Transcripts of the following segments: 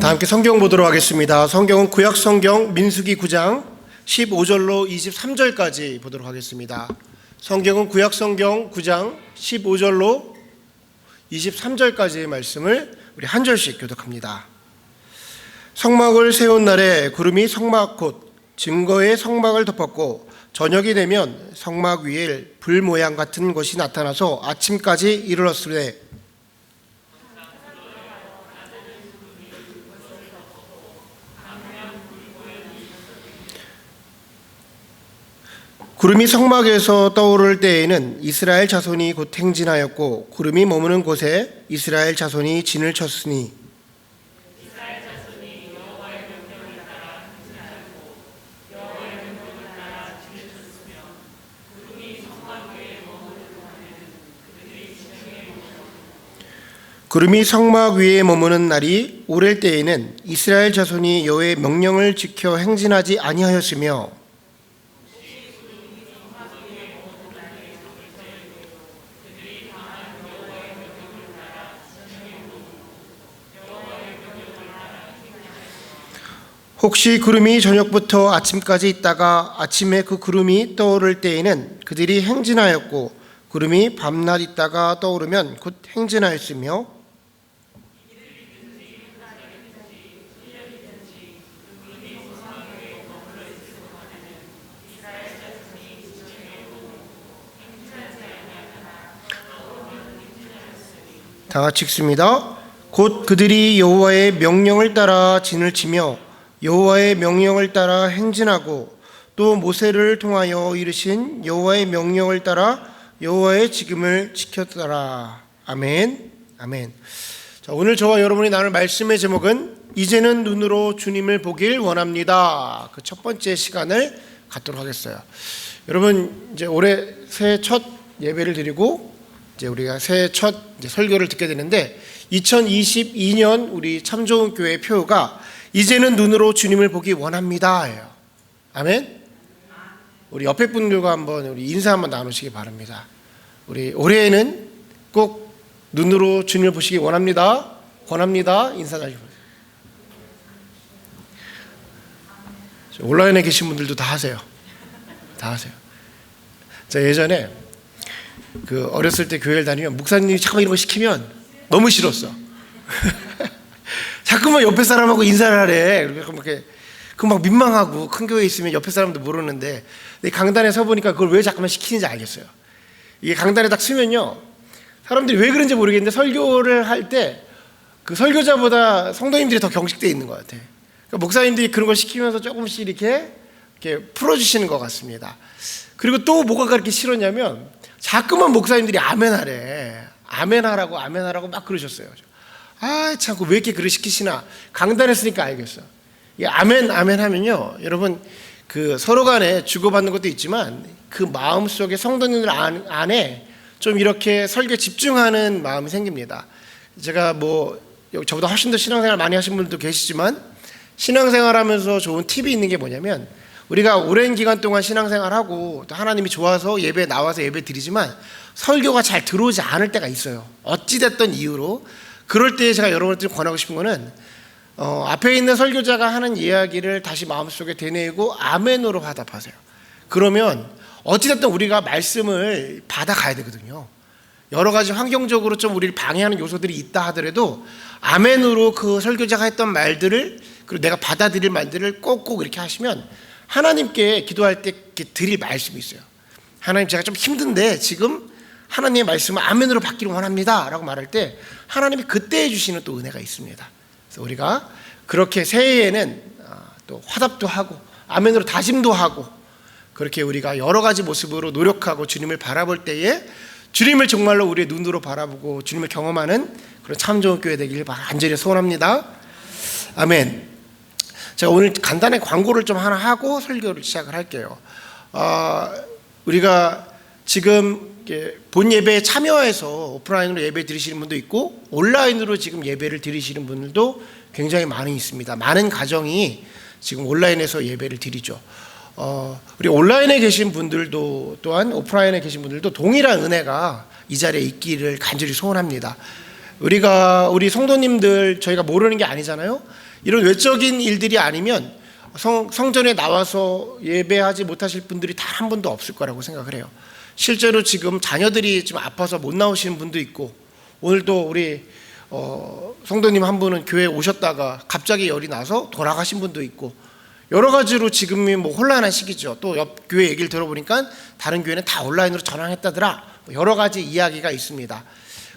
다 함께 성경 보도록 하겠습니다. 성경은 구약 성경 민수기 9장 15절로 23절까지 보도록 하겠습니다. 성경은 구약 성경 9장 15절로 23절까지의 말씀을 우리 한 절씩 교독합니다. 성막을 세운 날에 구름이 성막 곧 증거의 성막을 덮었고 저녁이 되면 성막 위에 불 모양 같은 것이 나타나서 아침까지 이르렀으되 구름이 성막에서 떠오를 때에는 이스라엘 자손이 곧 행진하였고 구름이 머무는 곳에 이스라엘 자손이 진을 쳤으니 구름이 성막 위에 머무는 날이 오랠 때에는 이스라엘 자손이 여호와의 명령을 지켜 행진하지 아니하였으며 혹시 구름이 저녁부터 아침까지 있다가 아침에 그 구름이 떠오를 때에는 그들이 행진하였고 구름이 밤낮 있다가 떠오르면 곧 행진하였으며 다 같이 읽습니다. 곧 그들이 여호와의 명령을 따라 진을 치며 여호와의 명령을 따라 행진하고 또 모세를 통하여 이르신 여호와의 명령을 따라 여호와의 지금을 지켰더라. 아멘. 아멘. 자, 오늘 저와 여러분이 나눌 말씀의 제목은 이제는 눈으로 주님을 보길 원합니다. 그 첫 번째 시간을 갖도록 하겠어요. 여러분 이제 올해 새해 첫 예배를 드리고 이제 우리가 새해 첫 설교를 듣게 되는데 2022년 우리 참 좋은 교회 표가 이제는 눈으로 주님을 보기 원합니다예요. 아멘. 우리 옆에 분들과 한번 우리 인사 한번 나누시기 바랍니다. 우리 올해에는 꼭 눈으로 주님을 보시기 원합니다. 권합니다. 인사 잘 해주세요. 온라인에 계신 분들도 다 하세요. 다 하세요. 제가 예전에 그 어렸을 때 교회를 다니면 목사님이 자꾸 이런 거 시키면 너무 싫었어. 자꾸만 옆에 사람하고 인사를 하래. 그 막 민망하고 큰 교회에 있으면 옆에 사람도 모르는데 강단에 서 보니까 그걸 왜 자꾸만 시키는지 알겠어요. 이게 강단에 딱 서면요 사람들이 왜 그런지 모르겠는데 설교를 할 때 그 설교자보다 성도님들이 더 경직되어 있는 것 같아요. 그러니까 목사님들이 그런 걸 시키면서 조금씩 이렇게 풀어주시는 것 같습니다. 그리고 또 뭐가 그렇게 싫었냐면 자꾸만 목사님들이 아멘하래. 아멘하라고 막 그러셨어요. 아, 참, 왜 이렇게 그걸 시키시나. 강단에 쓰니까 알겠어. 아멘 하면요. 여러분, 그 서로 간에 주고받는 것도 있지만 그 마음 속에 성도님들 안에 좀 이렇게 설교에 집중하는 마음이 생깁니다. 제가 저보다 훨씬 더 신앙생활 많이 하신 분들도 계시지만 신앙생활 하면서 좋은 팁이 있는 게 뭐냐면 우리가 오랜 기간 동안 신앙생활하고 또 하나님이 좋아서 예배에 나와서 예배 드리지만 설교가 잘 들어오지 않을 때가 있어요. 어찌됐던 이유로. 그럴 때 제가 여러분한테 권하고 싶은 거는 앞에 있는 설교자가 하는 이야기를 다시 마음속에 되뇌고 아멘으로 화답하세요. 그러면 어찌됐든 우리가 말씀을 받아가야 되거든요. 여러 가지 환경적으로 좀 우리를 방해하는 요소들이 있다 하더라도 아멘으로 그 설교자가 했던 말들을 그리고 내가 받아들일 말들을 꼭꼭 이렇게 하시면 하나님께 기도할 때 드릴 말씀이 있어요. 하나님 제가 좀 힘든데 지금 하나님의 말씀을 아멘으로 받기를 원합니다 라고 말할 때 하나님이 그때 해주시는 또 은혜가 있습니다. 그래서 우리가 그렇게 새해에는 또 화답도 하고 아멘으로 다짐도 하고 그렇게 우리가 여러 가지 모습으로 노력하고 주님을 바라볼 때에 주님을 정말로 우리의 눈으로 바라보고 주님을 경험하는 그런 참 좋은 교회 되기를 간절히 소원합니다. 아멘. 제가 오늘 간단히 광고를 좀 하나 하고 설교를 시작을 할게요. 우리가 지금 본 예배에 참여해서 오프라인으로 예배 드리시는 분도 있고 온라인으로 지금 예배를 드리시는 분들도 굉장히 많이 있습니다. 많은 가정이 지금 온라인에서 예배를 드리죠. 우리 온라인에 계신 분들도 또한 오프라인에 계신 분들도 동일한 은혜가 이 자리에 있기를 간절히 소원합니다. 우리 성도님들 저희가 모르는 게 아니잖아요. 이런 외적인 일들이 아니면 성전에 나와서 예배하지 못하실 분들이 단 한 분도 없을 거라고 생각을 해요. 실제로 지금 자녀들이 좀 아파서 못 나오시는 분도 있고, 오늘도 우리 성도님 한 분은 교회에 오셨다가 갑자기 열이 나서 돌아가신 분도 있고, 여러 가지로 지금이 뭐 혼란한 시기죠. 또 옆 교회 얘기를 들어보니까 다른 교회는 다 온라인으로 전환했다더라. 여러 가지 이야기가 있습니다.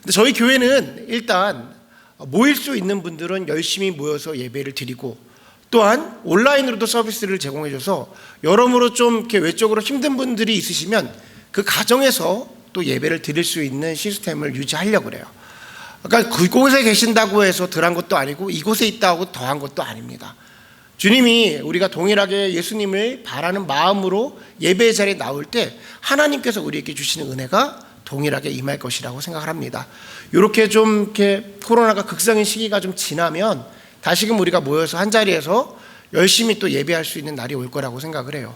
근데 저희 교회는 일단 모일 수 있는 분들은 열심히 모여서 예배를 드리고, 또한 온라인으로도 서비스를 제공해줘서 여러모로 좀 이렇게 외적으로 힘든 분들이 있으시면 그 가정에서 또 예배를 드릴 수 있는 시스템을 유지하려고 그래요. 그러니까 그곳에 계신다고 해서 덜한 것도 아니고 이곳에 있다고 더한 것도 아닙니다. 주님이 우리가 동일하게 예수님을 바라는 마음으로 예배의 자리에 나올 때 하나님께서 우리에게 주시는 은혜가 동일하게 임할 것이라고 생각을 합니다. 이렇게 좀 이렇게 코로나가 극성인 시기가 좀 지나면 다시금 우리가 모여서 한 자리에서 열심히 또 예배할 수 있는 날이 올 거라고 생각을 해요.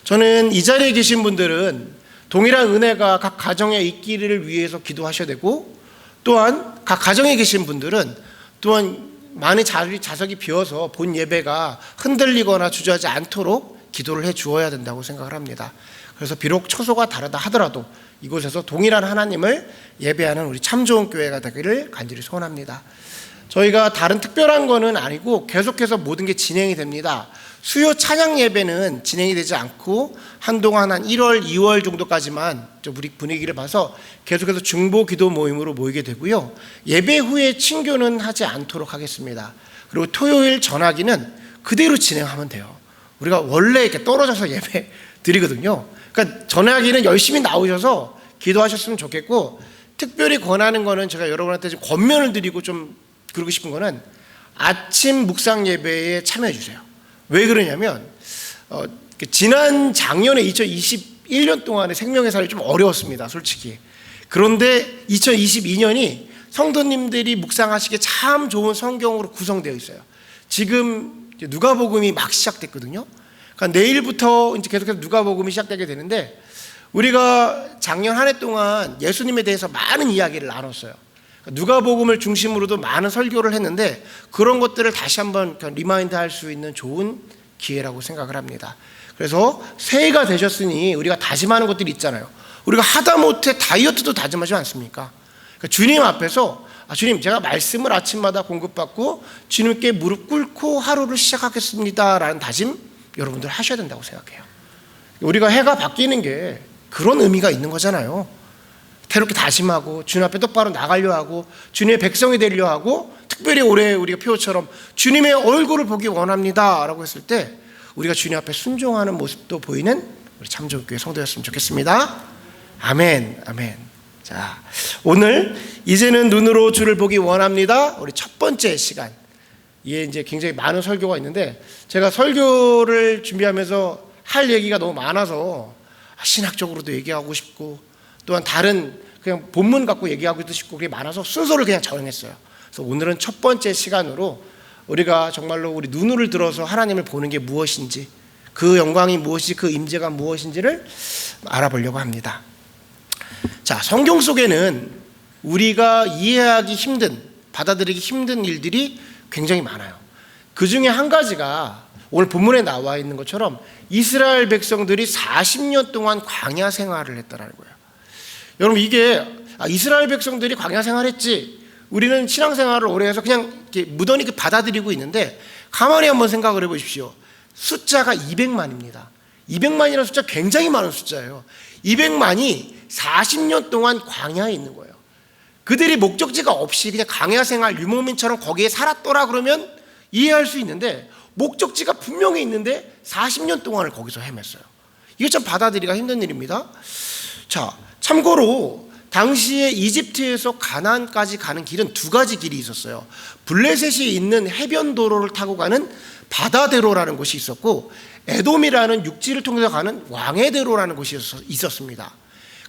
저는 이 자리에 계신 분들은 동일한 은혜가 각 가정에 있기를 위해서 기도하셔야 되고, 또한 각 가정에 계신 분들은 또한 많은 좌석이 비어서 본 예배가 흔들리거나 주저하지 않도록 기도를 해 주어야 된다고 생각을 합니다. 그래서 비록 처소가 다르다 하더라도 이곳에서 동일한 하나님을 예배하는 우리 참 좋은 교회가 되기를 간절히 소원합니다. 저희가 다른 특별한 거는 아니고 계속해서 모든 게 진행이 됩니다. 수요 찬양 예배는 진행이 되지 않고 한동안 한 1월, 2월 정도까지만 우리 분위기를 봐서 계속해서 중보 기도 모임으로 모이게 되고요. 예배 후에 친교는 하지 않도록 하겠습니다. 그리고 토요일 전하기는 그대로 진행하면 돼요. 우리가 원래 이렇게 떨어져서 예배 드리거든요. 그러니까 전하기는 열심히 나오셔서 기도하셨으면 좋겠고, 특별히 권하는 거는 제가 여러분한테 좀 권면을 드리고 좀 그러고 싶은 거는 아침 묵상 예배에 참여해 주세요. 왜 그러냐면 지난 작년에 2021년 동안의 생명의 살이 좀 어려웠습니다, 솔직히. 그런데 2022년이 성도님들이 묵상하시기에 참 좋은 성경으로 구성되어 있어요. 지금 누가복음이 막 시작됐거든요. 그러니까 내일부터 이제 계속해서 누가복음이 시작되게 되는데, 우리가 작년 한 해 동안 예수님에 대해서 많은 이야기를 나눴어요. 누가복음을 중심으로도 많은 설교를 했는데 그런 것들을 다시 한번 리마인드 할 수 있는 좋은 기회라고 생각을 합니다. 그래서 새해가 되셨으니 우리가 다짐하는 것들이 있잖아요. 우리가 하다못해 다이어트도 다짐하지 않습니까? 그러니까 주님 앞에서 주님, 제가 말씀을 아침마다 공급받고 주님께 무릎 꿇고 하루를 시작하겠습니다 라는 다짐 여러분들 하셔야 된다고 생각해요. 우리가 해가 바뀌는 게 그런 의미가 있는 거잖아요. 새롭게 다짐하고 주님 앞에 똑바로 나가려 하고 주님의 백성이 되려 하고, 특별히 올해 우리가 표처럼 주님의 얼굴을 보기 원합니다 라고 했을 때 우리가 주님 앞에 순종하는 모습도 보이는 우리 참 좋은 교회 성도였으면 좋겠습니다. 아멘, 아멘. 자, 오늘 이제는 눈으로 주를 보기 원합니다. 우리 첫 번째 시간. 이게 이제 굉장히 많은 설교가 있는데 제가 설교를 준비하면서 할 얘기가 너무 많아서 신학적으로도 얘기하고 싶고, 또한 다른 그냥 본문 갖고 얘기하고도 싶고 그게 많아서 순서를 그냥 정했어요. 그래서 오늘은 첫 번째 시간으로 우리가 정말로 우리 눈을 들어서 하나님을 보는 게 무엇인지, 그 영광이 무엇인지, 그 임재가 무엇인지를 알아보려고 합니다. 자, 성경 속에는 우리가 이해하기 힘든, 받아들이기 힘든 일들이 굉장히 많아요. 그 중에 한 가지가 오늘 본문에 나와 있는 것처럼 이스라엘 백성들이 40년 동안 광야 생활을 했다는 거예요. 여러분, 이게 이스라엘 백성들이 광야 생활했지, 우리는 신앙생활을 오래 해서 그냥 이렇게 무던히 받아들이고 있는데, 가만히 한번 생각을 해보십시오. 숫자가 200만입니다. 200만이라는 숫자 굉장히 많은 숫자예요. 200만이 40년 동안 광야에 있는 거예요. 그들이 목적지가 없이 그냥 광야 생활 유목민처럼 거기에 살았더라 그러면 이해할 수 있는데, 목적지가 분명히 있는데 40년 동안을 거기서 헤맸어요. 이게 참 받아들이기가 힘든 일입니다. 자, 참고로 당시에 이집트에서 가나안까지 가는 길은 두 가지 길이 있었어요. 블레셋이 있는 해변도로를 타고 가는 바다대로라는 곳이 있었고, 에돔이라는 육지를 통해서 가는 왕해대로라는 곳이 있었습니다.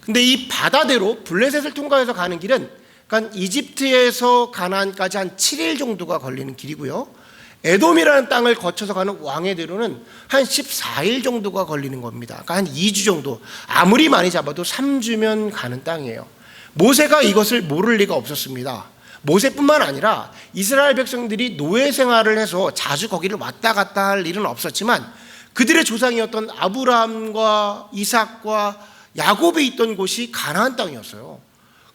근데 이 바다대로 블레셋을 통과해서 가는 길은 그러니까 이집트에서 가나안까지 한 7일 정도가 걸리는 길이고요, 에돔이라는 땅을 거쳐서 가는 왕해대로는 한 14일 정도가 걸리는 겁니다. 그러니까 한 2주 정도, 아무리 많이 잡아도 3주면 가는 땅이에요. 모세가 이것을 모를 리가 없었습니다. 모세뿐만 아니라 이스라엘 백성들이 노예 생활을 해서 자주 거기를 왔다 갔다 할 일은 없었지만 그들의 조상이었던 아브라함과 이삭과 야곱이 있던 곳이 가나안 땅이었어요.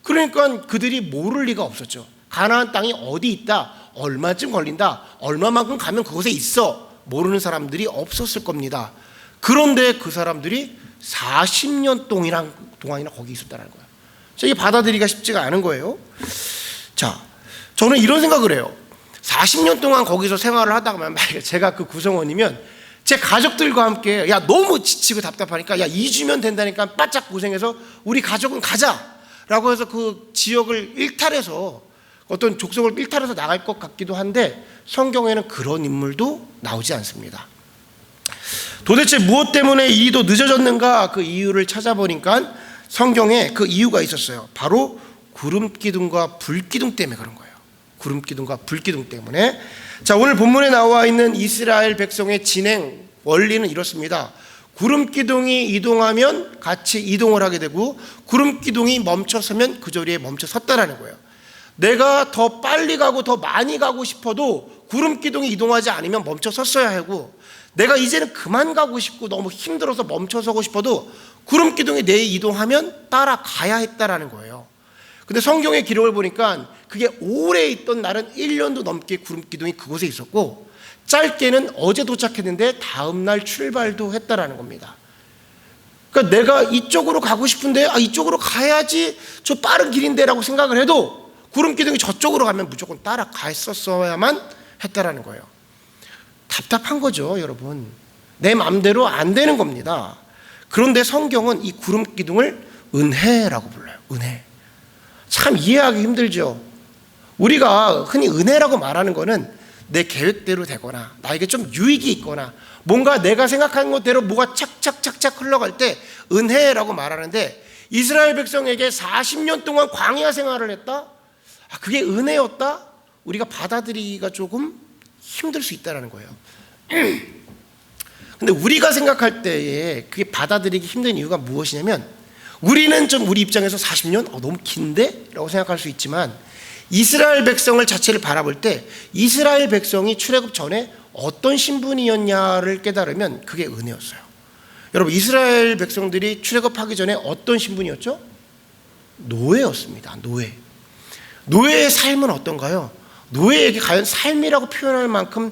그러니까 그들이 모를 리가 없었죠. 가나안 땅이 어디 있다, 얼마쯤 걸린다, 얼마만큼 가면 그곳에 있어, 모르는 사람들이 없었을 겁니다. 그런데 그 사람들이 40년 동안이나 거기 있었다는 거예요. 이게 받아들이기가 쉽지가 않은 거예요. 자, 저는 이런 생각을 해요. 40년 동안 거기서 생활을 하다가 제가 그 구성원이면 제 가족들과 함께 야 너무 지치고 답답하니까 야 2주면 된다니까 바짝 고생해서 우리 가족은 가자 라고 해서 그 지역을 일탈해서 어떤 족속을 일탈해서 나갈 것 같기도 한데 성경에는 그런 인물도 나오지 않습니다. 도대체 무엇 때문에 일이 늦어졌는가 그 이유를 찾아보니까 성경에 그 이유가 있었어요. 바로 구름기둥과 불기둥 때문에 그런 거예요. 구름기둥과 불기둥 때문에. 자, 오늘 본문에 나와 있는 이스라엘 백성의 진행 원리는 이렇습니다. 구름기둥이 이동하면 같이 이동을 하게 되고 구름기둥이 멈춰서면 그 자리에 멈춰 섰다라는 거예요. 내가 더 빨리 가고 더 많이 가고 싶어도 구름기둥이 이동하지 않으면 멈춰 섰어야 하고 내가 이제는 그만 가고 싶고 너무 힘들어서 멈춰 서고 싶어도 구름기둥이 내 이동하면 따라가야 했다라는 거예요. 근데 성경의 기록을 보니까 그게 오래 있던 날은 1년도 넘게 구름기둥이 그곳에 있었고 짧게는 어제 도착했는데 다음날 출발도 했다라는 겁니다. 그러니까 내가 이쪽으로 가고 싶은데 이쪽으로 가야지 저 빠른 길인데 라고 생각을 해도 구름기둥이 저쪽으로 가면 무조건 따라갔었어야만 했다라는 거예요. 답답한 거죠, 여러분. 내 마음대로 안 되는 겁니다. 그런데 성경은 이 구름기둥을 은혜라고 불러요. 은혜. 참 이해하기 힘들죠. 우리가 흔히 은혜라고 말하는 거는 내 계획대로 되거나 나에게 좀 유익이 있거나 뭔가 내가 생각하는 것대로 뭐가 착착착착 흘러갈 때 은혜라고 말하는데 이스라엘 백성에게 40년 동안 광야 생활을 했다? 그게 은혜였다? 우리가 받아들이기가 조금 힘들 수 있다는 거예요. 근데 우리가 생각할 때에 그게 받아들이기 힘든 이유가 무엇이냐면 우리는 좀 우리 입장에서 40년? 너무 긴데? 라고 생각할 수 있지만 이스라엘 백성을 자체를 바라볼 때 이스라엘 백성이 출애굽 전에 어떤 신분이었냐를 깨달으면 그게 은혜였어요. 여러분 이스라엘 백성들이 출애굽하기 전에 어떤 신분이었죠? 노예였습니다. 노예. 노예의 삶은 어떤가요? 노예에게 과연 삶이라고 표현할 만큼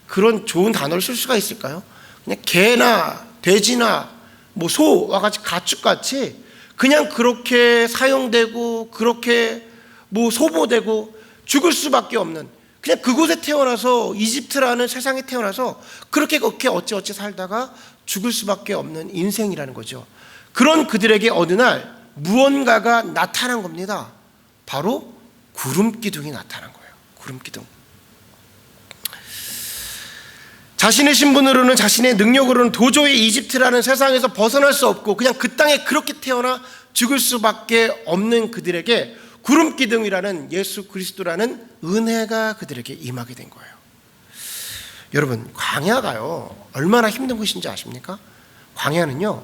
그런 좋은 단어를 쓸 수가 있을까요? 그냥 개나 돼지나 뭐 소와 같이 가축같이 그냥 그렇게 사용되고 그렇게 뭐 소모되고 죽을 수밖에 없는 그냥 그곳에 태어나서 이집트라는 세상에 태어나서 그렇게 어찌어찌 살다가 죽을 수밖에 없는 인생이라는 거죠. 그런 그들에게 어느 날 무언가가 나타난 겁니다. 바로 구름기둥이 나타난 거예요. 구름기둥. 자신의 신분으로는 자신의 능력으로는 도저히 이집트라는 세상에서 벗어날 수 없고 그냥 그 땅에 그렇게 태어나 죽을 수밖에 없는 그들에게 구름기둥이라는 예수 그리스도라는 은혜가 그들에게 임하게 된 거예요. 여러분 광야가요 얼마나 힘든 곳인지 아십니까? 광야는요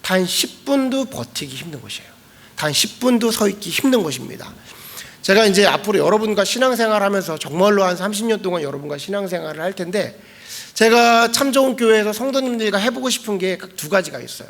단 10분도 버티기 힘든 곳이에요. 단 10분도 서 있기 힘든 곳입니다. 제가 이제 앞으로 여러분과 신앙생활하면서 정말로 한 30년 동안 여러분과 신앙생활을 할 텐데 제가 참 좋은 교회에서 성도님들과 해보고 싶은 게 두 가지가 있어요.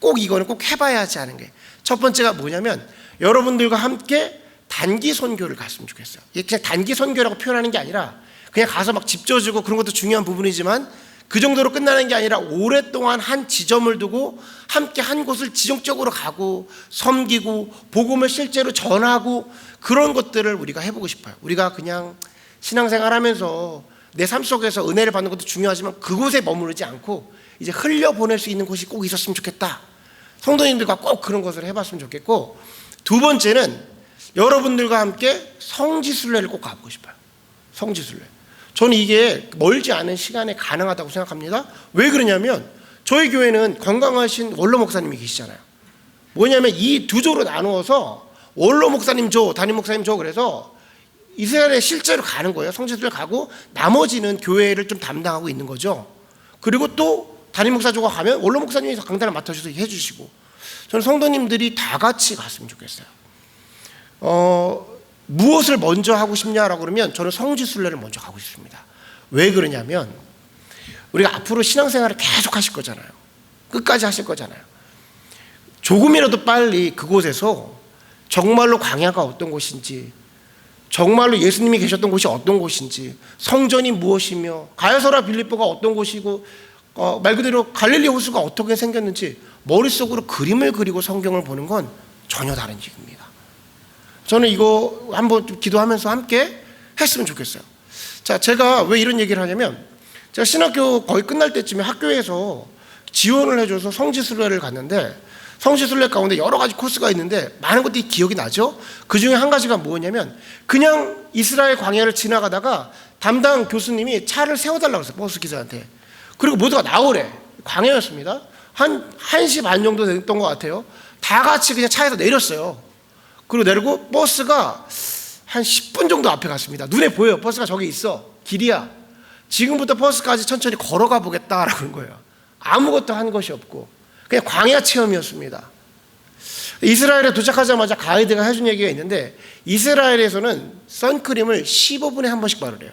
꼭 이거는 꼭 해봐야지 하는 게 첫 번째가 뭐냐면 여러분들과 함께 단기 선교를 갔으면 좋겠어요. 이게 그냥 단기 선교라고 표현하는 게 아니라 그냥 가서 막 집 져주고 그런 것도 중요한 부분이지만 그 정도로 끝나는 게 아니라 오랫동안 한 지점을 두고 함께 한 곳을 지정적으로 가고 섬기고 복음을 실제로 전하고 그런 것들을 우리가 해보고 싶어요. 우리가 그냥 신앙생활 하면서 내 삶 속에서 은혜를 받는 것도 중요하지만 그곳에 머무르지 않고 이제 흘려보낼 수 있는 곳이 꼭 있었으면 좋겠다. 성도님들과 꼭 그런 것을 해봤으면 좋겠고 두 번째는 여러분들과 함께 성지순례를 꼭 가보고 싶어요. 성지순례. 저는 이게 멀지 않은 시간에 가능하다고 생각합니다. 왜 그러냐면 저희 교회는 건강하신 원로 목사님이 계시잖아요. 뭐냐면 이 두 조로 나누어서 원로 목사님 조, 담임 목사님 조 그래서 이스라엘에 실제로 가는 거예요. 성지순례 가고 나머지는 교회를 좀 담당하고 있는 거죠. 그리고 또 담임 목사조가 가면 원로 목사님이 강단을 맡아주셔서 해주시고 저는 성도님들이 다 같이 갔으면 좋겠어요. 무엇을 먼저 하고 싶냐라고 그러면 저는 성지순례를 먼저 가고 싶습니다. 왜 그러냐면 우리가 앞으로 신앙생활을 계속 하실 거잖아요. 끝까지 하실 거잖아요. 조금이라도 빨리 그곳에서 정말로 광야가 어떤 곳인지, 정말로 예수님이 계셨던 곳이 어떤 곳인지, 성전이 무엇이며 가야서라 빌립보가 어떤 곳이고 말 그대로 갈릴리 호수가 어떻게 생겼는지 머릿속으로 그림을 그리고 성경을 보는 건 전혀 다른 얘기입니다. 저는 이거 한번 좀 기도하면서 함께 했으면 좋겠어요. 자, 제가 왜 이런 얘기를 하냐면 제가 신학교 거의 끝날 때쯤에 학교에서 지원을 해줘서 성지순례를 갔는데 성지순례 가운데 여러 가지 코스가 있는데 많은 것들이 기억이 나죠. 그 중에 한 가지가 뭐냐면 그냥 이스라엘 광야를 지나가다가 담당 교수님이 차를 세워달라고 했어요. 버스 기사한테. 그리고 모두가 나오래. 광야였습니다. 한 1시 반 정도 됐던 것 같아요. 다 같이 그냥 차에서 내렸어요. 그리고 내리고 버스가 한 10분 정도 앞에 갔습니다. 눈에 보여요. 버스가 저기 있어. 길이야. 지금부터 버스까지 천천히 걸어가 보겠다라고 하는 거예요. 아무것도 한 것이 없고 그냥 광야 체험이었습니다. 이스라엘에 도착하자마자 가이드가 해준 얘기가 있는데 이스라엘에서는 선크림을 15분에 한 번씩 바르래요.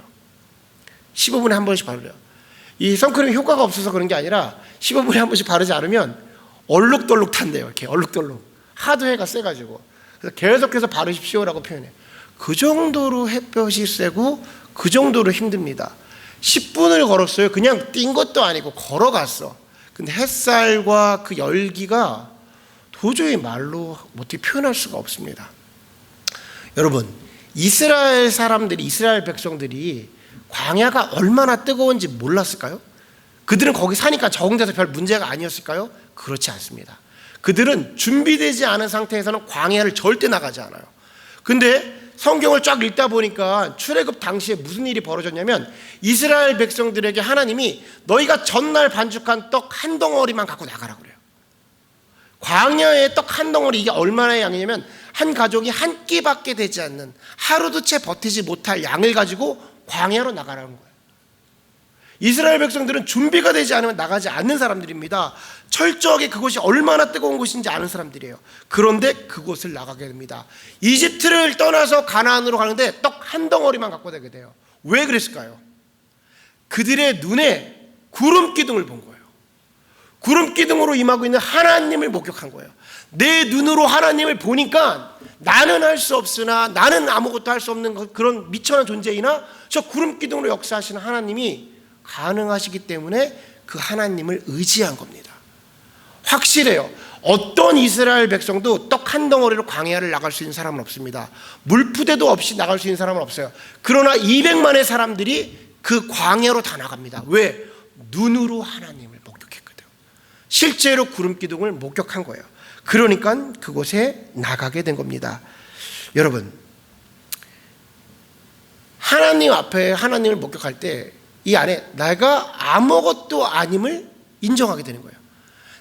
15분에 한 번씩 바르래요. 이 선크림이 효과가 없어서 그런 게 아니라 15분에 한 번씩 바르지 않으면 얼룩덜룩 탄대요. 이렇게 얼룩덜룩. 하도 해가 세가지고. 그래서 계속해서 바르십시오라고 표현해요. 그 정도로 햇볕이 세고 그 정도로 힘듭니다. 10분을 걸었어요. 그냥 뛴 것도 아니고 걸어갔어. 근데 햇살과 그 열기가 도저히 말로 어떻게 표현할 수가 없습니다. 여러분, 이스라엘 사람들이, 이스라엘 백성들이 광야가 얼마나 뜨거운지 몰랐을까요? 그들은 거기 사니까 적응돼서 별 문제가 아니었을까요? 그렇지 않습니다. 그들은 준비되지 않은 상태에서는 광야를 절대 나가지 않아요. 근데 성경을 쫙 읽다 보니까 출애굽 당시에 무슨 일이 벌어졌냐면 이스라엘 백성들에게 하나님이 너희가 전날 반죽한 떡 한 덩어리만 갖고 나가라고 그래요. 광야의 떡 한 덩어리, 이게 얼마나 양이냐면 한 가족이 한 끼밖에 되지 않는, 하루도 채 버티지 못할 양을 가지고 광야로 나가라는 거예요. 이스라엘 백성들은 준비가 되지 않으면 나가지 않는 사람들입니다. 철저하게 그곳이 얼마나 뜨거운 곳인지 아는 사람들이에요. 그런데 그곳을 나가게 됩니다. 이집트를 떠나서 가나안으로 가는데 떡 한 덩어리만 갖고 가게 돼요. 왜 그랬을까요? 그들의 눈에 구름 기둥을 본 거예요. 구름 기둥으로 임하고 있는 하나님을 목격한 거예요. 내 눈으로 하나님을 보니까 나는 할 수 없으나, 나는 아무것도 할 수 없는 그런 미천한 존재이나 저 구름 기둥으로 역사하시는 하나님이 가능하시기 때문에 그 하나님을 의지한 겁니다. 확실해요. 어떤 이스라엘 백성도 떡 한 덩어리로 광야를 나갈 수 있는 사람은 없습니다. 물부대도 없이 나갈 수 있는 사람은 없어요. 그러나 200만의 사람들이 그 광야로 다 나갑니다. 왜? 눈으로 하나님을 목격했거든요. 실제로 구름 기둥을 목격한 거예요. 그러니까 그곳에 나가게 된 겁니다. 여러분, 하나님 앞에 하나님을 목격할 때 이 안에 내가 아무것도 아님을 인정하게 되는 거예요.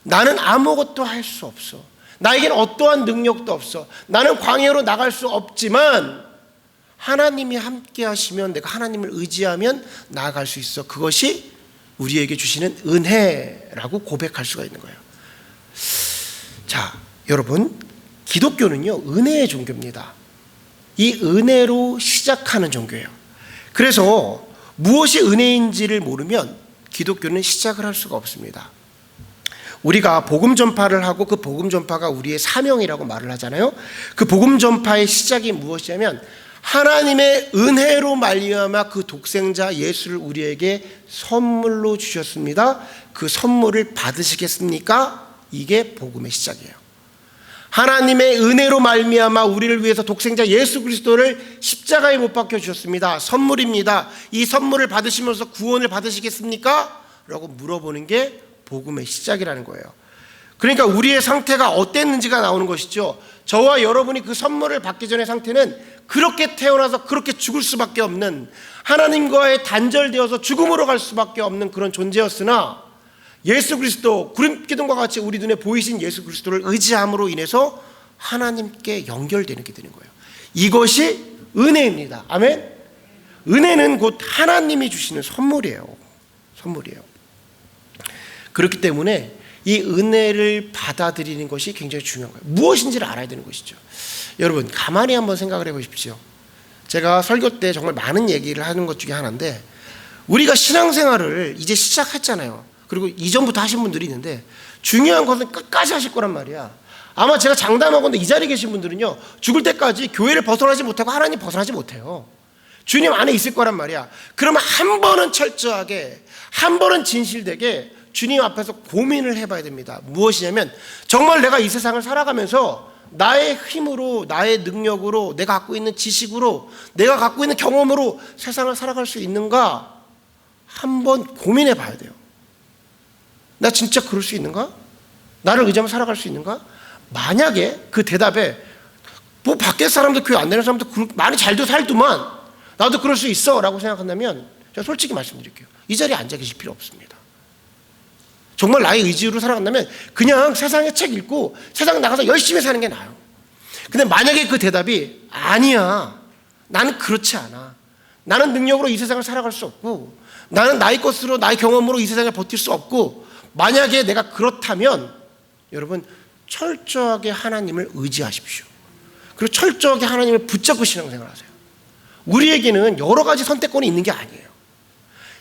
나는 아무것도 할 수 없어. 나에게는 어떠한 능력도 없어. 나는 광야로 나갈 수 없지만 하나님이 함께 하시면, 내가 하나님을 의지하면 나아갈 수 있어. 그것이 우리에게 주시는 은혜라고 고백할 수가 있는 거예요. 자, 여러분, 기독교는요, 은혜의 종교입니다. 이 은혜로 시작하는 종교예요. 그래서 무엇이 은혜인지를 모르면 기독교는 시작을 할 수가 없습니다. 우리가 복음 전파를 하고 그 복음 전파가 우리의 사명이라고 말을 하잖아요. 그 복음 전파의 시작이 무엇이냐면 하나님의 은혜로 말미암아 그 독생자 예수를 우리에게 선물로 주셨습니다. 그 선물을 받으시겠습니까? 이게 복음의 시작이에요. 하나님의 은혜로 말미암아 우리를 위해서 독생자 예수 그리스도를 십자가에 못 박혀 주셨습니다. 선물입니다. 이 선물을 받으시면서 구원을 받으시겠습니까? 라고 물어보는 게 복음의 시작이라는 거예요. 그러니까 우리의 상태가 어땠는지가 나오는 것이죠. 저와 여러분이 그 선물을 받기 전의 상태는 그렇게 태어나서 그렇게 죽을 수밖에 없는, 하나님과의 단절되어서 죽음으로 갈 수밖에 없는 그런 존재였으나 예수 그리스도, 구름 기둥과 같이 우리 눈에 보이신 예수 그리스도를 의지함으로 인해서 하나님께 연결되는 게 되는 거예요. 이것이 은혜입니다. 아멘. 은혜는 곧 하나님이 주시는 선물이에요. 선물이에요. 그렇기 때문에 이 은혜를 받아들이는 것이 굉장히 중요한 거예요. 무엇인지를 알아야 되는 것이죠. 여러분, 가만히 한번 생각을 해보십시오. 제가 설교 때 정말 많은 얘기를 하는 것 중에 하나인데, 우리가 신앙생활을 이제 시작했잖아요. 그리고 이전부터 하신 분들이 있는데 중요한 것은 끝까지 하실 거란 말이야. 아마 제가 장담하건대 이 자리에 계신 분들은요, 죽을 때까지 교회를 벗어나지 못하고 하나님 벗어나지 못해요. 주님 안에 있을 거란 말이야. 그러면 한 번은 철저하게, 한 번은 진실되게 주님 앞에서 고민을 해봐야 됩니다. 무엇이냐면, 정말 내가 이 세상을 살아가면서 나의 힘으로, 나의 능력으로, 내가 갖고 있는 지식으로, 내가 갖고 있는 경험으로 세상을 살아갈 수 있는가 한번 고민해 봐야 돼요. 나 진짜 그럴 수 있는가? 나를 의지하면 살아갈 수 있는가? 만약에 그 대답에 뭐 밖에 사람도 교회 안 다니는 사람도 많이 잘도 살더만 나도 그럴 수 있어 라고 생각한다면, 제가 솔직히 말씀드릴게요. 이 자리에 앉아 계실 필요 없습니다. 정말 나의 의지로 살아간다면 그냥 세상에 책 읽고 세상 나가서 열심히 사는 게 나아요. 근데 만약에 그 대답이 아니야, 나는 그렇지 않아, 나는 능력으로 이 세상을 살아갈 수 없고, 나는 나의 것으로, 나의 경험으로 이 세상을 버틸 수 없고, 만약에 내가 그렇다면 여러분, 철저하게 하나님을 의지하십시오. 그리고 철저하게 하나님을 붙잡고 신앙생활하세요. 우리에게는 여러 가지 선택권이 있는 게 아니에요.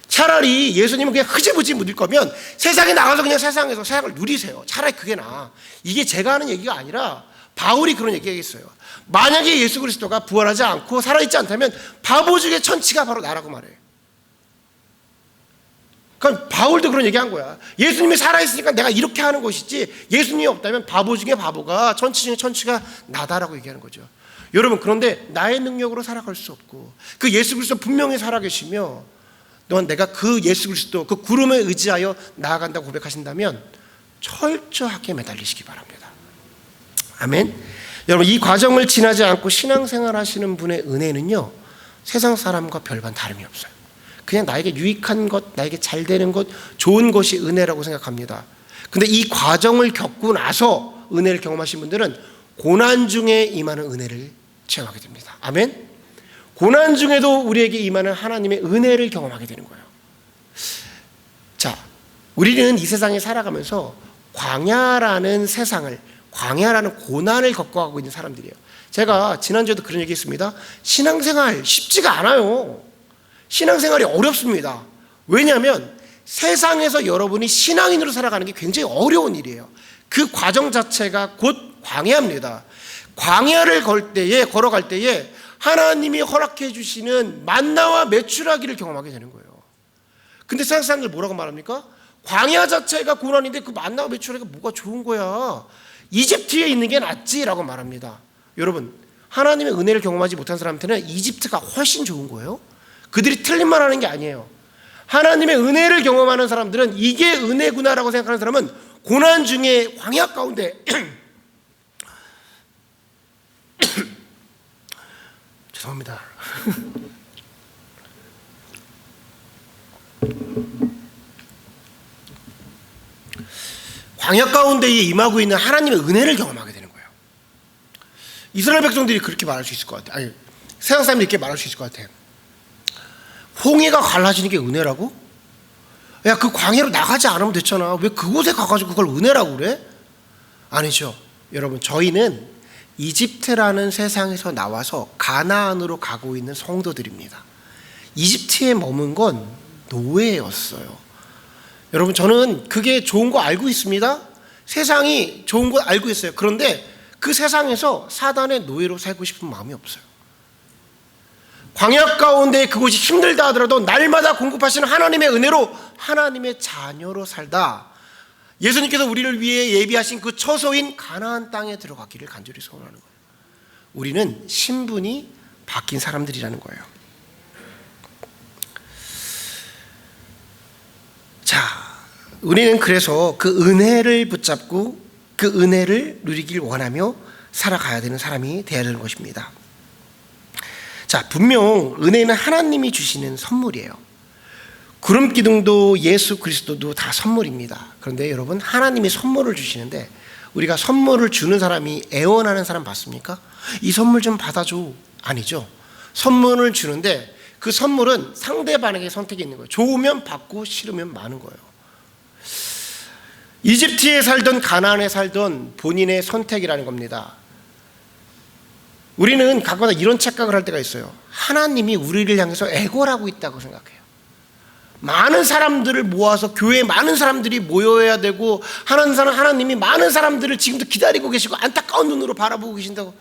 차라리 예수님은 그냥 흐지부지 묻을 거면 세상에 나가서 그냥 세상에서 세상을 누리세요. 차라리 그게 나아. 이게 제가 하는 얘기가 아니라 바울이 그런 얘기했어요. 만약에 예수 그리스도가 부활하지 않고 살아있지 않다면 바보 중에 천치가 바로 나라고 말해요. 그러니까 바울도 그런 얘기한 거야. 예수님이 살아있으니까 내가 이렇게 하는 것이지, 예수님이 없다면 바보 중에 바보가, 천치 중에 천치가 나다라고 얘기하는 거죠. 여러분, 그런데 나의 능력으로 살아갈 수 없고 그 예수 그리스도 분명히 살아계시며, 또한 내가 그 예수 그리스도 그 구름에 의지하여 나아간다고 고백하신다면 철저하게 매달리시기 바랍니다. 아멘. 여러분, 이 과정을 지나지 않고 신앙생활 하시는 분의 은혜는요, 세상 사람과 별반 다름이 없어요. 그냥 나에게 유익한 것, 나에게 잘 되는 것, 좋은 것이 은혜라고 생각합니다. 근데 이 과정을 겪고 나서 은혜를 경험하신 분들은 고난 중에 임하는 은혜를 체험하게 됩니다. 아멘. 고난 중에도 우리에게 임하는 하나님의 은혜를 경험하게 되는 거예요. 자, 우리는 이 세상에 살아가면서 광야라는 세상을, 광야라는 고난을 겪어가고 있는 사람들이에요. 제가 지난주에도 그런 얘기 했습니다. 신앙생활 쉽지가 않아요. 신앙생활이 어렵습니다. 왜냐하면 세상에서 여러분이 신앙인으로 살아가는 게 굉장히 어려운 일이에요. 그 과정 자체가 곧 광야입니다. 광야를 걸어갈 때에 하나님이 허락해 주시는 만나와 메추라기를 경험하게 되는 거예요. 근데 세상 사람들 뭐라고 말합니까? 광야 자체가 고난인데 그 만나와 메추라기가 뭐가 좋은 거야? 이집트에 있는 게 낫지라고 말합니다. 여러분, 하나님의 은혜를 경험하지 못한 사람한테는 이집트가 훨씬 좋은 거예요. 그들이 틀린 말 하는 게 아니에요. 하나님의 은혜를 경험하는 사람들은 이게 은혜구나라고 생각하는 사람은 고난 중에 광야 가운데 죄송합니다. 광야 가운데에 임하고 있는 하나님의 은혜를 경험하게 되는 거예요. 이스라엘 백성들이 그렇게 말할 수 있을 것 같아요. 아니, 세상 사람들이 이렇게 말할 수 있을 것 같아요. 홍해가 갈라지는 게 은혜라고? 야, 그 광야로 나가지 않으면 됐잖아. 왜 그곳에 가가지고 그걸 은혜라고 그래? 아니죠. 여러분, 저희는 이집트라는 세상에서 나와서 가나안으로 가고 있는 성도들입니다. 이집트에 머문 건 노예였어요. 여러분, 저는 그게 좋은 거 알고 있습니다. 세상이 좋은 거 알고 있어요. 그런데 그 세상에서 사단의 노예로 살고 싶은 마음이 없어요. 광야 가운데 그곳이 힘들다 하더라도 날마다 공급하시는 하나님의 은혜로 하나님의 자녀로 살다 예수님께서 우리를 위해 예비하신 그 처소인 가나안 땅에 들어가기를 간절히 소원하는 거예요. 우리는 신분이 바뀐 사람들이라는 거예요. 자, 우리는 그래서 그 은혜를 붙잡고 그 은혜를 누리길 원하며 살아가야 되는 사람이 되어야 되는 것입니다. 자, 분명 은혜는 하나님이 주시는 선물이에요. 구름 기둥도 예수 그리스도도 다 선물입니다. 그런데 여러분, 하나님이 선물을 주시는데 우리가 선물을 주는 사람이 애원하는 사람 봤습니까? 이 선물 좀 받아줘. 아니죠. 선물을 주는데 그 선물은 상대방에게 선택이 있는 거예요. 좋으면 받고 싫으면 마는 거예요. 이집트에 살던 가나안에 살던 본인의 선택이라는 겁니다. 우리는 가끔가다 이런 착각을 할 때가 있어요. 하나님이 우리를 향해서 애걸하고 있다고 생각해요. 많은 사람들을 모아서 교회에 많은 사람들이 모여야 되고 하나님이 많은 사람들을 지금도 기다리고 계시고 안타까운 눈으로 바라보고 계신다고.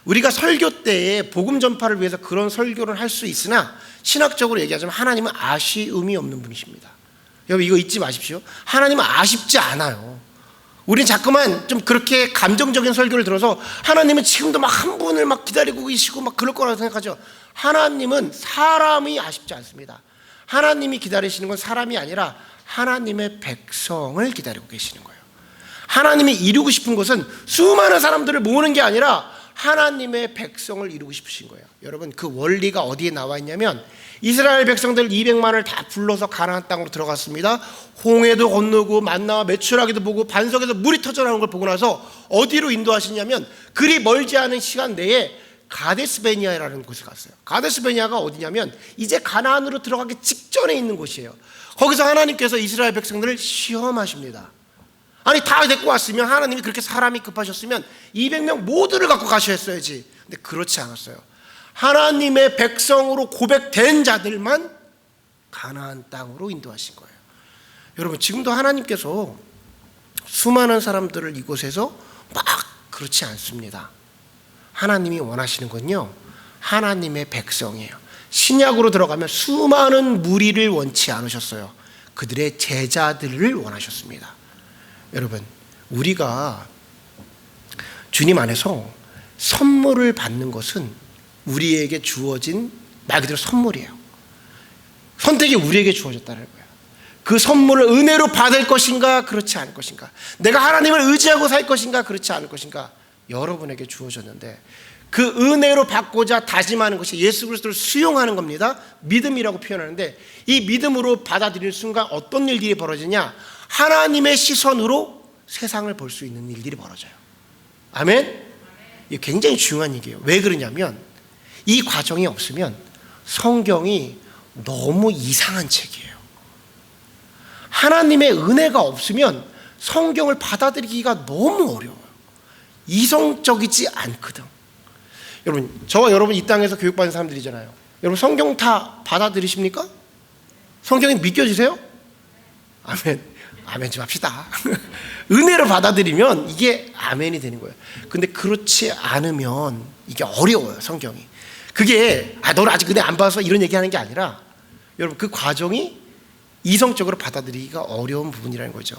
우리가 설교 때에 복음 전파를 위해서 그런 설교를 할 수 있으나 신학적으로 얘기하자면 하나님은 아쉬움이 없는 분이십니다. 여러분 이거 잊지 마십시오. 하나님은 아쉽지 않아요. 우린 자꾸만 좀 그렇게 감정적인 설교를 들어서 하나님은 지금도 막 한 분을 막 기다리고 계시고 막 그럴 거라고 생각하죠. 하나님은 사람이 아쉽지 않습니다. 하나님이 기다리시는 건 사람이 아니라 하나님의 백성을 기다리고 계시는 거예요. 하나님이 이루고 싶은 것은 수많은 사람들을 모으는 게 아니라 하나님의 백성을 이루고 싶으신 거예요. 여러분 그 원리가 어디에 나와 있냐면 이스라엘 백성들 200만을 다 불러서 가나안 땅으로 들어갔습니다. 홍해도 건너고 만나와 메추라기도 보고 반석에서 물이 터져나오는 걸 보고 나서 어디로 인도하시냐면 그리 멀지 않은 시간 내에 가데스베니아라는 곳에 갔어요. 가데스베니아가 어디냐면 이제 가나안으로 들어가기 직전에 있는 곳이에요. 거기서 하나님께서 이스라엘 백성들을 시험하십니다. 아니 다 데리고 왔으면 하나님이 그렇게 사람이 급하셨으면 200명 모두를 갖고 가셔야 했어야지. 근데 그렇지 않았어요. 하나님의 백성으로 고백된 자들만 가나안 땅으로 인도하신 거예요. 여러분 지금도 하나님께서 수많은 사람들을 이곳에서 막 그렇지 않습니다. 하나님이 원하시는 건요 하나님의 백성이에요. 신약으로 들어가면 수많은 무리를 원치 않으셨어요. 그들의 제자들을 원하셨습니다. 여러분 우리가 주님 안에서 선물을 받는 것은 우리에게 주어진 말 그대로 선물이에요. 선택이 우리에게 주어졌다는 거예요. 그 선물을 은혜로 받을 것인가 그렇지 않을 것인가, 내가 하나님을 의지하고 살 것인가 그렇지 않을 것인가 여러분에게 주어졌는데 그 은혜로 받고자 다짐하는 것이 예수 그리스도를 수용하는 겁니다. 믿음이라고 표현하는데 이 믿음으로 받아들이는 순간 어떤 일들이 벌어지냐, 하나님의 시선으로 세상을 볼 수 있는 일들이 벌어져요. 아멘? 이게 굉장히 중요한 얘기예요. 왜 그러냐면 이 과정이 없으면 성경이 너무 이상한 책이에요. 하나님의 은혜가 없으면 성경을 받아들이기가 너무 어려워요. 이성적이지 않거든. 여러분 저와 여러분 이 땅에서 교육받은 사람들이잖아요. 여러분 성경 다 받아들이십니까? 성경이 믿겨지세요? 아멘. 아멘 좀 합시다. 은혜로 받아들이면 이게 아멘이 되는 거예요. 근데 그렇지 않으면 이게 어려워요. 성경이. 그게 너는 아직 은혜 안 받아서 이런 얘기하는 게 아니라 여러분 그 과정이 이성적으로 받아들이기가 어려운 부분이라는 거죠.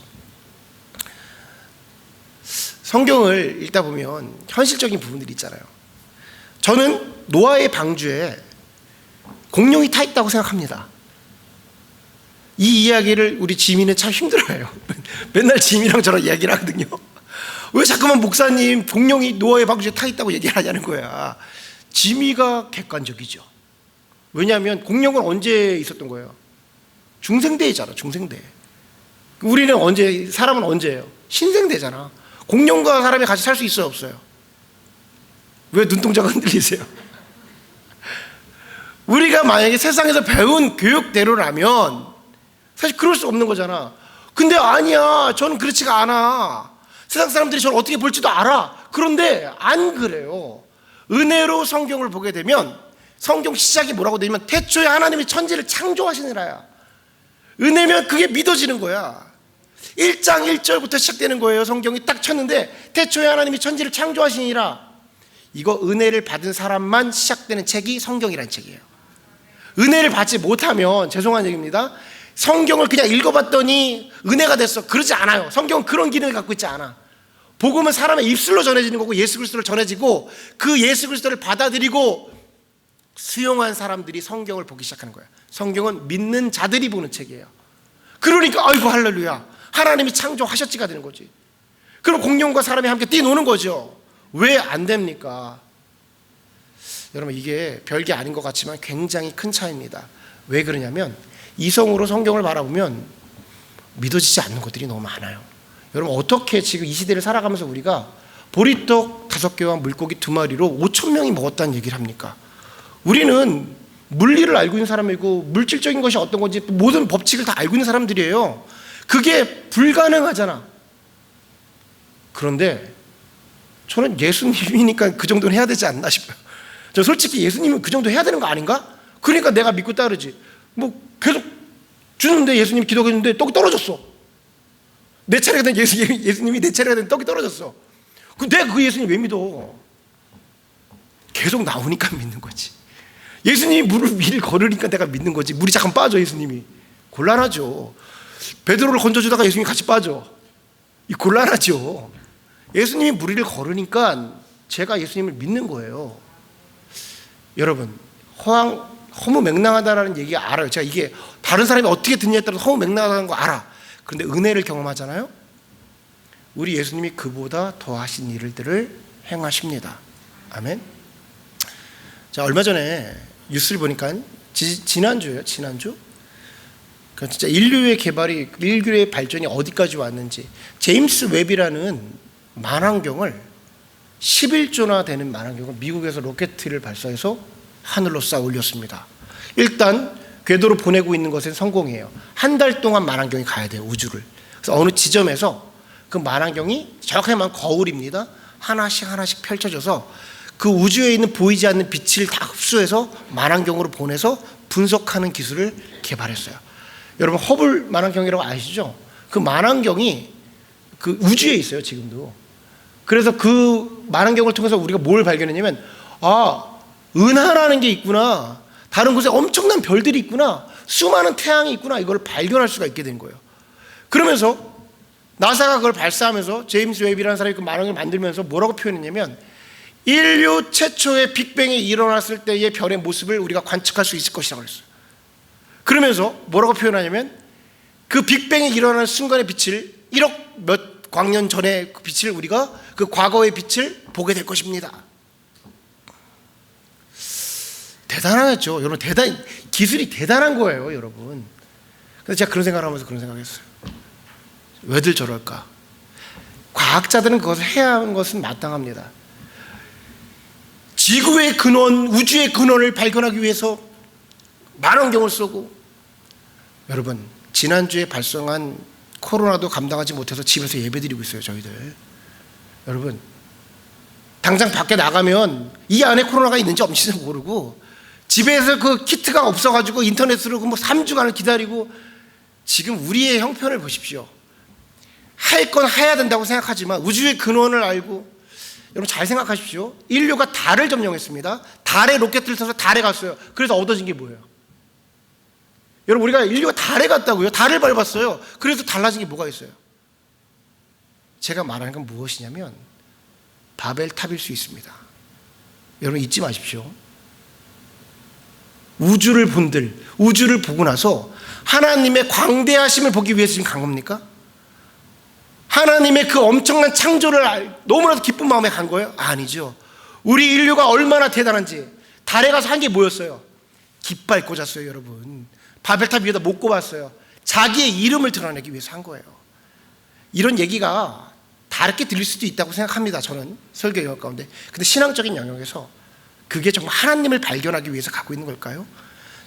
성경을 읽다 보면 현실적인 부분들이 있잖아요. 저는 노아의 방주에 공룡이 타 있다고 생각합니다. 이 이야기를 우리 지민은 참 힘들어해요. 맨날 지민이랑 저랑 이야기를 하거든요. 왜 자꾸만 목사님 공룡이 노아의 방주에 타 있다고 얘기를 하냐는 거야. 지미가 객관적이죠. 왜냐하면 공룡은 언제 있었던 거예요? 중생대잖아. 중생대. 우리는 언제, 사람은 언제예요? 신생대잖아. 공룡과 사람이 같이 살 수 있어요? 없어요? 왜 눈동자가 흔들리세요? 우리가 만약에 세상에서 배운 교육대로라면 사실 그럴 수 없는 거잖아. 근데 아니야, 저는 그렇지가 않아. 세상 사람들이 저를 어떻게 볼지도 알아. 그런데 안 그래요. 은혜로 성경을 보게 되면 성경 시작이 뭐라고 되냐면 태초에 하나님이 천지를 창조하시느라야. 은혜면 그게 믿어지는 거야. 1장 1절부터 시작되는 거예요. 성경이 딱 쳤는데 태초에 하나님이 천지를 창조하시니라. 이거 은혜를 받은 사람만 시작되는 책이 성경이라는 책이에요. 은혜를 받지 못하면 죄송한 얘기입니다. 성경을 그냥 읽어봤더니 은혜가 됐어. 그러지 않아요. 성경은 그런 기능을 갖고 있지 않아. 복음은 사람의 입술로 전해지는 거고 예수 그리스도를 전해지고 그 예수 그리스도를 받아들이고 수용한 사람들이 성경을 보기 시작하는 거예요. 성경은 믿는 자들이 보는 책이에요. 그러니까 아이고 할렐루야, 하나님이 창조하셨지가 되는 거지. 그럼 공룡과 사람이 함께 뛰노는 거죠. 왜 안 됩니까? 여러분 이게 별게 아닌 것 같지만 굉장히 큰 차이입니다. 왜 그러냐면 이성으로 성경을 바라보면 믿어지지 않는 것들이 너무 많아요. 여러분 어떻게 지금 이 시대를 살아가면서 우리가 보리떡 5개와 물고기 2마리로 5,000명이 먹었다는 얘기를 합니까? 우리는 물리를 알고 있는 사람이고 물질적인 것이 어떤 건지 모든 법칙을 다 알고 있는 사람들이에요. 그게 불가능하잖아. 그런데 저는 예수님이니까 그 정도는 해야 되지 않나 싶어요. 저 솔직히 예수님은 그 정도 해야 되는 거 아닌가? 그러니까 내가 믿고 따르지. 뭐 계속 주는데 예수님이 기도했는데 떡이 떨어졌어. 내 차례가 된 예수님이 내 차례가 된 떡이 떨어졌어. 내가 그 예수님 왜 믿어? 계속 나오니까 믿는 거지. 예수님이 물을 위를 걸으니까 내가 믿는 거지. 물이 잠깐 빠져. 예수님이 곤란하죠. 베드로를 건져주다가 예수님이 같이 빠져. 이 곤란하죠. 예수님이 물 위를 걸으니까 제가 예수님을 믿는 거예요. 여러분, 허무맹랑하다라는 얘기 알아요. 제가 이게 다른 사람이 어떻게 듣냐에 따라서 허무맹랑하다는 거 알아. 그런데 은혜를 경험하잖아요. 우리 예수님이 그보다 더하신 일들을 행하십니다. 아멘. 자, 얼마 전에 뉴스를 보니까 지난주예요. 지난주. 그 진짜 인류의 발전이 어디까지 왔는지. 제임스 웹이라는 만환경을 11조나 되는 만환경을 미국에서 로켓을 발사해서 하늘로 쌓아 올렸습니다. 일단 궤도로 보내고 있는 것은 성공이에요. 한 달 동안 만환경이 가야 돼요. 우주를. 그래서 어느 지점에서 그 만환경이 정확하게 말하면 거울입니다. 하나씩 펼쳐져서 그 우주에 있는 보이지 않는 빛을 다 흡수해서 만환경으로 보내서 분석하는 기술을 개발했어요. 여러분 허블 만환경이라고 아시죠? 그 만환경이 그 우주에 있어요. 지금도. 그래서 그 만환경을 통해서 우리가 뭘 발견했냐면 은하라는 게 있구나. 다른 곳에 엄청난 별들이 있구나. 수많은 태양이 있구나. 이걸 발견할 수가 있게 된 거예요. 그러면서 나사가 그걸 발사하면서 제임스 웹이라는 사람이 그 만환경을 만들면서 뭐라고 표현했냐면 인류 최초의 빅뱅이 일어났을 때의 별의 모습을 우리가 관측할 수 있을 것이라고 그랬어요. 그러면서 뭐라고 표현하냐면 그 빅뱅이 일어나는 순간의 빛을 1억 몇 광년 전의 그 빛을 우리가 그 과거의 빛을 보게 될 것입니다. 대단하죠. 여러분 기술이 대단한 거예요, 여러분. 근데 제가 그런 생각을 하면서 그런 생각을 했어요. 왜들 저럴까? 과학자들은 그것을 해야 하는 것은 마땅합니다. 지구의 근원, 우주의 근원을 발견하기 위해서 만원경을 쏘고, 여러분 지난주에 발생한 코로나도 감당하지 못해서 집에서 예배드리고 있어요. 저희들. 여러분 당장 밖에 나가면 이 안에 코로나가 있는지 없는지도 모르고 집에서 그 키트가 없어가지고 인터넷으로 뭐 3주간을 기다리고, 지금 우리의 형편을 보십시오. 할 건 해야 된다고 생각하지만 우주의 근원을 알고, 여러분 잘 생각하십시오. 인류가 달을 점령했습니다. 달에 로켓을 타서 달에 갔어요. 그래서 얻어진 게 뭐예요? 여러분 우리가 인류가 달에 갔다고요. 달을 밟았어요. 그래서 달라진 게 뭐가 있어요? 제가 말하는 건 무엇이냐면 바벨탑일 수 있습니다. 여러분 잊지 마십시오. 우주를 보고 나서 하나님의 광대하심을 보기 위해서 지금 간 겁니까? 하나님의 그 엄청난 창조를 너무나도 기쁜 마음에 간 거예요? 아니죠. 우리 인류가 얼마나 대단한지. 달에 가서 한 게 뭐였어요? 깃발 꽂았어요. 여러분 바벨탑 위에다 못 꼽았어요. 자기의 이름을 드러내기 위해서 한 거예요. 이런 얘기가 다르게 들릴 수도 있다고 생각합니다. 저는 설교 영역 가운데. 근데 신앙적인 영역에서 그게 정말 하나님을 발견하기 위해서 갖고 있는 걸까요?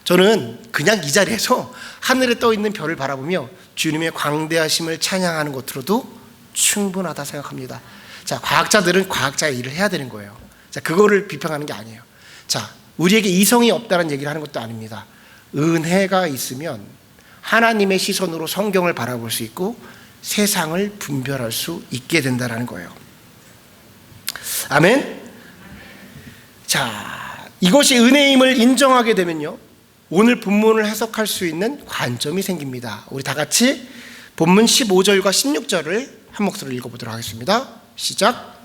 저는 그냥 이 자리에서 하늘에 떠 있는 별을 바라보며 주님의 광대하심을 찬양하는 것으로도 충분하다 생각합니다. 자, 과학자들은 과학자의 일을 해야 되는 거예요. 자, 그거를 비평하는 게 아니에요. 자, 우리에게 이성이 없다는 얘기를 하는 것도 아닙니다. 은혜가 있으면 하나님의 시선으로 성경을 바라볼 수 있고 세상을 분별할 수 있게 된다는 거예요. 아멘. 자, 이것이 은혜임을 인정하게 되면요, 오늘 본문을 해석할 수 있는 관점이 생깁니다. 우리 다 같이 본문 15절과 16절을 한 목소리로 읽어보도록 하겠습니다. 시작.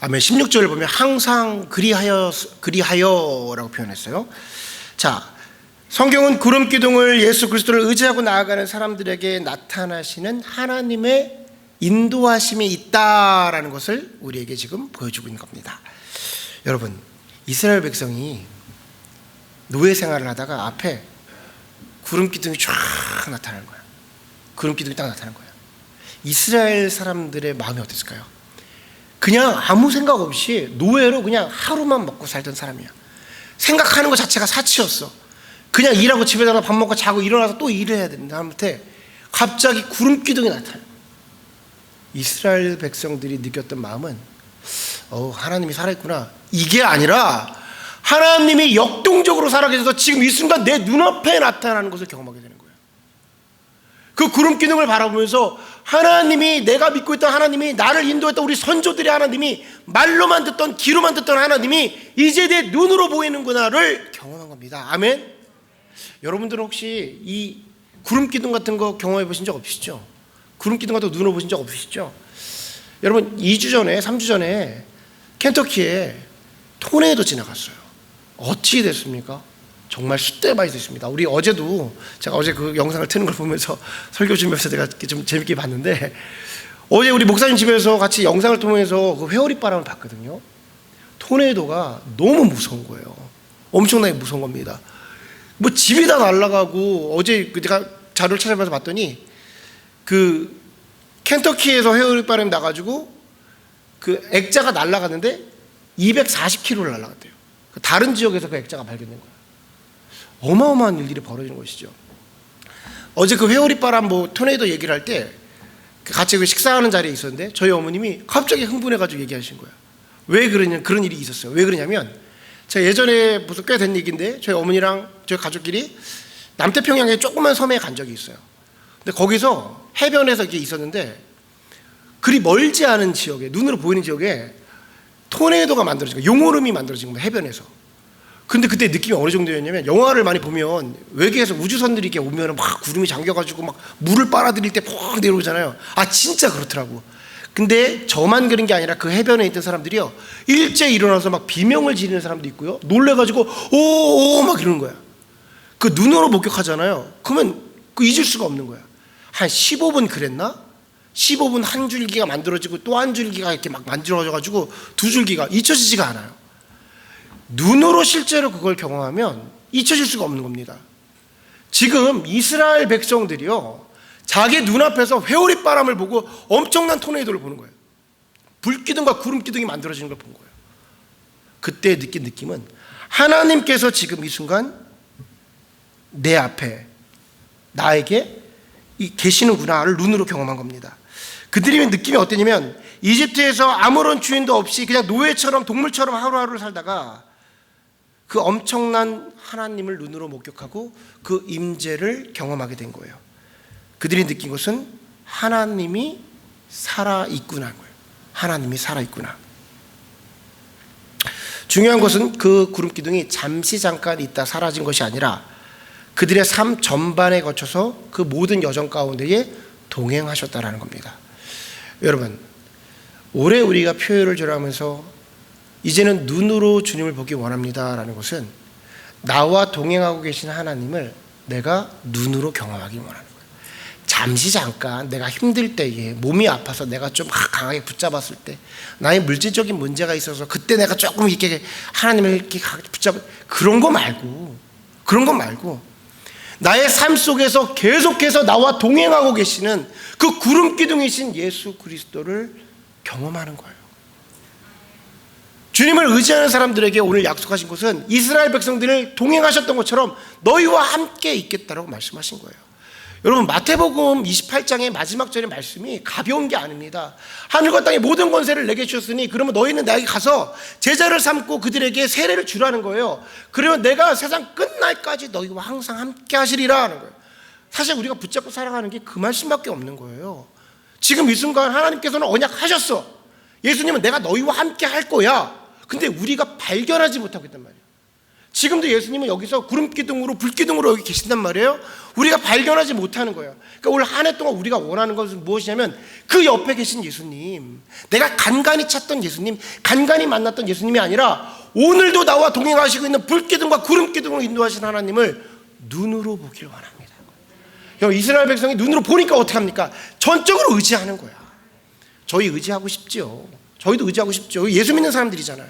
아멘. 16절을 보면 항상 그리하여라고 표현했어요. 자, 성경은 구름 기둥을 예수 그리스도를 의지하고 나아가는 사람들에게 나타나시는 하나님의 인도하심이 있다라는 것을 우리에게 지금 보여주고 있는 겁니다. 여러분, 이스라엘 백성이 노예 생활을 하다가 앞에 구름 기둥이 쫙 나타나는 거예요. 구름 기둥이 딱 나타난 거예요. 이스라엘 사람들의 마음이 어땠을까요? 그냥 아무 생각 없이 노예로 그냥 하루만 먹고 살던 사람이야. 생각하는 것 자체가 사치였어. 그냥 일하고 집에 가서 밥 먹고 자고 일어나서 또 일을 해야 되는데 하다못해 갑자기 구름 기둥이 나타나요. 이스라엘 백성들이 느꼈던 마음은 하나님이 살아있구나, 이게 아니라 하나님이 역동적으로 살아계셔서 지금 이 순간 내 눈앞에 나타나는 것을 경험하게 되는 거예요. 그 구름 기둥을 바라보면서 하나님이, 내가 믿고 있던 하나님이, 나를 인도했던 우리 선조들의 하나님이, 말로만 듣던 귀로만 듣던 하나님이 이제 내 눈으로 보이는구나를 경험한 겁니다. 아멘. 여러분들은 혹시 이 구름 기둥 같은 거 경험해 보신 적 없으시죠? 구름 기둥 같은 거 눈으로 보신 적 없으시죠? 여러분 2주 전에 3주 전에 켄터키에 토네이도 지나갔어요. 어찌 됐습니까? 정말 숫대 많이 됐습니다. 우리 어제도, 제가 어제 그 영상을 트는 걸 보면서 설교 준비해서 제가 좀 재밌게 봤는데, 어제 우리 목사님 집에서 같이 영상을 통해서 그 회오리 바람을 봤거든요. 토네이도가 너무 무서운 거예요. 엄청나게 무서운 겁니다. 뭐 집이 다 날아가고, 어제 제가 자료를 찾아봐서 봤더니 그 켄터키에서 회오리 바람이 나가지고 그 액자가 날아갔는데 240km를 날아갔대요. 다른 지역에서 그 액자가 발견된 거예요. 어마어마한 일들이 벌어지는 것이죠. 어제 그 회오리 바람 토네이도 얘기를 할 때 같이 그 식사하는 자리에 있었는데 저희 어머님이 갑자기 흥분해가지고 얘기하신 거예요. 왜 그러냐, 그런 일이 있었어요. 왜 그러냐면, 제가 예전에 무슨 꽤 된 얘기인데 저희 어머니랑 저희 가족끼리 남태평양에 조그만 섬에 간 적이 있어요. 근데 거기서 해변에서 이게 있었는데, 그리 멀지 않은 지역에, 눈으로 보이는 지역에 토네이도가 만들어진 거예요. 용오름이 만들어진 거예요, 해변에서. 근데 그때 느낌이 어느 정도였냐면, 영화를 많이 보면 외계에서 우주선들이 이렇게 오면 막 구름이 잠겨가지고 막 물을 빨아들일 때 퍽 내려오잖아요. 진짜 그렇더라고. 근데 저만 그런 게 아니라 그 해변에 있던 사람들이요, 일제 일어나서 막 비명을 지르는 사람도 있고요, 놀래가지고 오오 막 이러는 거야. 그 눈으로 목격하잖아요. 그러면 그 잊을 수가 없는 거야. 한 15분 그랬나? 15분 한 줄기가 만들어지고 또 한 줄기가 이렇게 막 만들어져가지고 두 줄기가 잊혀지지가 않아요. 눈으로 실제로 그걸 경험하면 잊혀질 수가 없는 겁니다. 지금 이스라엘 백성들이요, 자기 눈앞에서 회오리 바람을 보고 엄청난 토네이도를 보는 거예요. 불기둥과 구름 기둥이 만들어지는 걸 본 거예요. 그때 느낀 느낌은, 하나님께서 지금 이 순간 내 앞에 나에게 계시는구나를 눈으로 경험한 겁니다. 그들의 느낌이 어땠냐면, 이집트에서 아무런 주인도 없이 그냥 노예처럼, 동물처럼 하루하루를 살다가 그 엄청난 하나님을 눈으로 목격하고 그 임재를 경험하게 된 거예요. 그들이 느낀 것은 하나님이 살아있구나 거예요. 하나님이 살아있구나. 중요한 것은 그 구름 기둥이 잠시 잠깐 있다 사라진 것이 아니라 그들의 삶 전반에 거쳐서 그 모든 여정 가운데에 동행하셨다라는 겁니다. 여러분, 올해 우리가 표율을 절하면서 이제는 눈으로 주님을 보기 원합니다라는 것은, 나와 동행하고 계신 하나님을 내가 눈으로 경험하기 원하는 거예요. 잠시 잠깐 내가 힘들 때에, 몸이 아파서 내가 좀 강하게 붙잡았을 때, 나의 물질적인 문제가 있어서 그때 내가 조금 이렇게 하나님을 이렇게 붙잡아, 그런 거 말고 나의 삶 속에서 계속해서 나와 동행하고 계시는 그 구름 기둥이신 예수 그리스도를 경험하는 거예요. 주님을 의지하는 사람들에게 오늘 약속하신 것은 이스라엘 백성들을 동행하셨던 것처럼 너희와 함께 있겠다라고 말씀하신 거예요. 여러분, 마태복음 28장의 마지막 절의 말씀이 가벼운 게 아닙니다. 하늘과 땅의 모든 권세를 내게 주셨으니 그러면 너희는 나에게 가서 제자를 삼고 그들에게 세례를 주라는 거예요. 그러면 내가 세상 끝날까지 너희와 항상 함께 하시리라 하는 거예요. 사실 우리가 붙잡고 살아가는 게 그 말씀밖에 없는 거예요. 지금 이 순간 하나님께서는 언약하셨어. 예수님은 내가 너희와 함께 할 거야. 근데 우리가 발견하지 못하고 있단 말이에요. 지금도 예수님은 여기서 구름기둥으로, 불기둥으로 여기 계신단 말이에요. 우리가 발견하지 못하는 거예요. 그러니까 올 한 해 동안 우리가 원하는 것은 무엇이냐면, 그 옆에 계신 예수님, 내가 간간히 찾던 예수님, 간간히 만났던 예수님이 아니라 오늘도 나와 동행하시고 있는 불기둥과 구름기둥으로 인도하신 하나님을 눈으로 보길 원합니다. 이스라엘 백성이 눈으로 보니까 어떻게 합니까? 전적으로 의지하는 거야. 저희 의지하고 싶지요. 저희도 의지하고 싶죠. 예수 믿는 사람들이잖아요.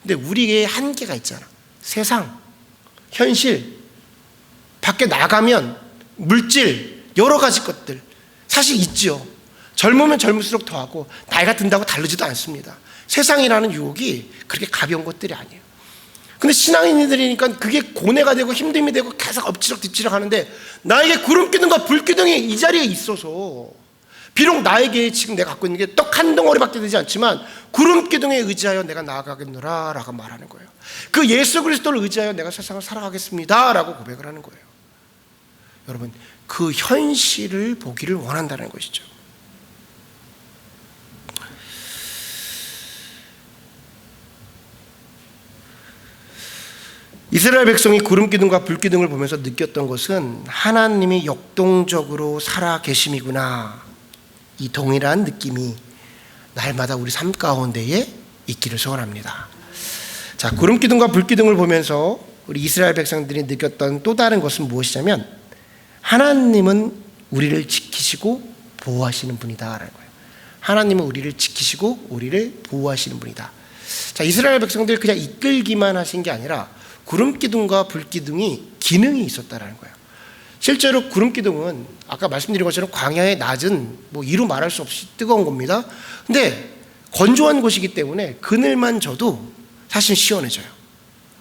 근데 우리의 한계가 있잖아. 세상, 현실, 밖에 나가면 물질, 여러 가지 것들, 사실 있죠. 젊으면 젊을수록 더하고 나이가 든다고 다르지도 않습니다. 세상이라는 유혹이 그렇게 가벼운 것들이 아니에요. 근데 신앙인들이니까 그게 고뇌가 되고 힘듦이 되고 계속 엎치락 뒤치락 하는데, 나에게 구름 기둥과 불 기둥이 이 자리에 있어서 비록 나에게 지금 내가 갖고 있는 게 떡 한 덩어리밖에 되지 않지만 구름 기둥에 의지하여 내가 나아가겠노라 라고 말하는 거예요. 그 예수 그리스도를 의지하여 내가 세상을 살아가겠습니다 라고 고백을 하는 거예요. 여러분, 그 현실을 보기를 원한다는 것이죠. 이스라엘 백성이 구름 기둥과 불 기둥을 보면서 느꼈던 것은 하나님이 역동적으로 살아 계심이구나, 이 동일한 느낌이 날마다 우리 삶 가운데에 있기를 소원합니다. 자, 구름 기둥과 불 기둥을 보면서 우리 이스라엘 백성들이 느꼈던 또 다른 것은 무엇이냐면, 하나님은 우리를 지키시고 보호하시는 분이다라는 거예요. 하나님은 우리를 지키시고 우리를 보호하시는 분이다. 자, 이스라엘 백성들 그냥 이끌기만 하신 게 아니라 구름 기둥과 불 기둥이 기능이 있었다라는 거예요. 실제로 구름 기둥은 아까 말씀드린 것처럼 광야의 낮은 이루 말할 수 없이 뜨거운 겁니다. 근데 건조한 곳이기 때문에 그늘만 져도 사실 시원해져요.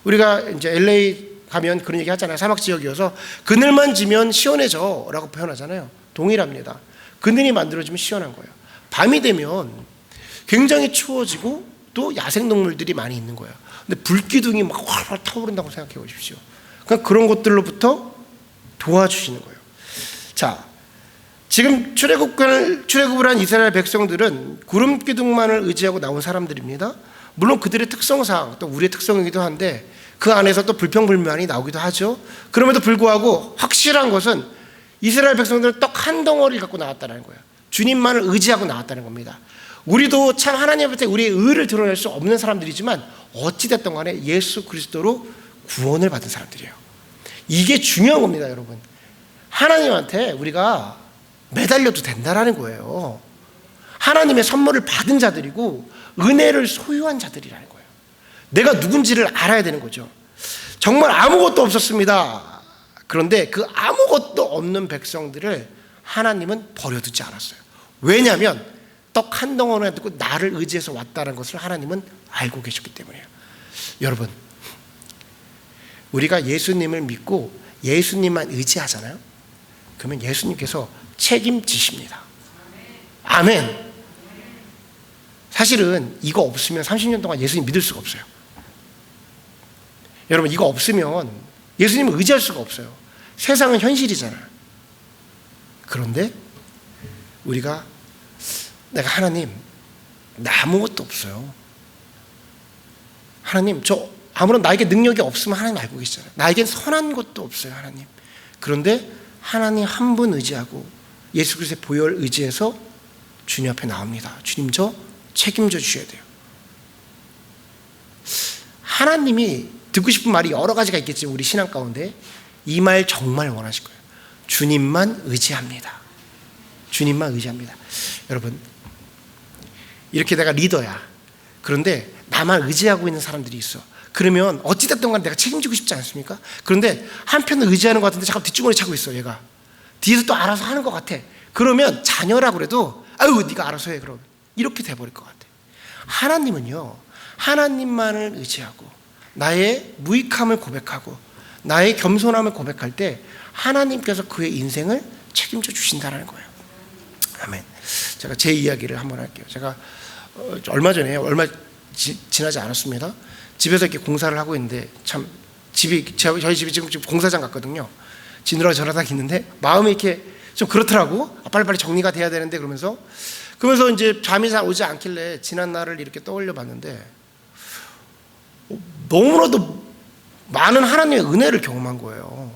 우리가 이제 LA 가면 그런 얘기 하잖아요. 사막 지역이어서 그늘만 지면 시원해져 라고 표현하잖아요. 동일합니다. 그늘이 만들어지면 시원한 거예요. 밤이 되면 굉장히 추워지고 또 야생동물들이 많이 있는 거예요. 근데 불기둥이 막 활활 타오른다고 생각해 보십시오. 그러니까 그런 것들로부터 도와주시는 거예요. 자, 지금 출애굽을 한 이스라엘 백성들은 구름 기둥만을 의지하고 나온 사람들입니다. 물론 그들의 특성상 또 우리의 특성이기도 한데 그 안에서 또 불평불만이 나오기도 하죠. 그럼에도 불구하고 확실한 것은 이스라엘 백성들은 떡 한 덩어리를 갖고 나왔다는 거예요. 주님만을 의지하고 나왔다는 겁니다. 우리도 참 하나님 앞에 우리의 의를 드러낼 수 없는 사람들이지만 어찌됐든 간에 예수 그리스도로 구원을 받은 사람들이에요. 이게 중요한 겁니다, 여러분. 하나님한테 우리가 매달려도 된다라는 거예요. 하나님의 선물을 받은 자들이고 은혜를 소유한 자들이라는 거예요. 내가 누군지를 알아야 되는 거죠. 정말 아무것도 없었습니다. 그런데 그 아무것도 없는 백성들을 하나님은 버려두지 않았어요. 왜냐하면 떡 한 덩어리나 듣고 나를 의지해서 왔다는 것을 하나님은 알고 계셨기 때문이에요. 여러분, 우리가 예수님을 믿고 예수님만 의지하잖아요. 그러면 예수님께서 책임지십니다. 아멘. 사실은 이거 없으면 30년 동안 예수님 믿을 수가 없어요. 여러분, 이거 없으면 예수님을 의지할 수가 없어요. 세상은 현실이잖아요. 그런데 우리가 내가 하나님, 나 아무것도 없어요. 하나님, 저 아무런 나에게 능력이 없으면 하나님 알고 계시잖아요. 나에겐 선한 것도 없어요, 하나님. 그런데 하나님 한 분 의지하고 예수 그리스도의 보혈 의지해서 주님 앞에 나옵니다. 주님, 저 책임져 주셔야 돼요. 하나님이 듣고 싶은 말이 여러 가지가 있겠지만 우리 신앙 가운데 이 말 정말 원하실 거예요. 주님만 의지합니다. 주님만 의지합니다. 여러분, 이렇게 내가 리더야. 그런데 나만 의지하고 있는 사람들이 있어. 그러면 어찌됐든 간에 내가 책임지고 싶지 않습니까? 그런데 한편은 의지하는 것 같은데 잠깐 뒷주머니 차고 있어, 얘가. 뒤에서 또 알아서 하는 것 같아. 그러면 자녀라고 그래도 아유, 네가 알아서 해, 그럼. 이렇게 돼버릴 것 같아. 하나님은요, 하나님만을 의지하고 나의 무익함을 고백하고 나의 겸손함을 고백할 때 하나님께서 그의 인생을 책임져 주신다는 거예요. 아멘. 제가 제 이야기를 한번 할게요. 제가 얼마 전에, 얼마 지나지 않았습니다. 집에서 이렇게 공사를 하고 있는데 참 저희 집이 지금 공사장 같거든요. 지느러가 저러다 있는데 마음이 이렇게 좀 그렇더라고. 빨리빨리 정리가 돼야 되는데 그러면서 이제 잠이 잘 오지 않길래 지난 날을 이렇게 떠올려 봤는데 너무나도 많은 하나님의 은혜를 경험한 거예요.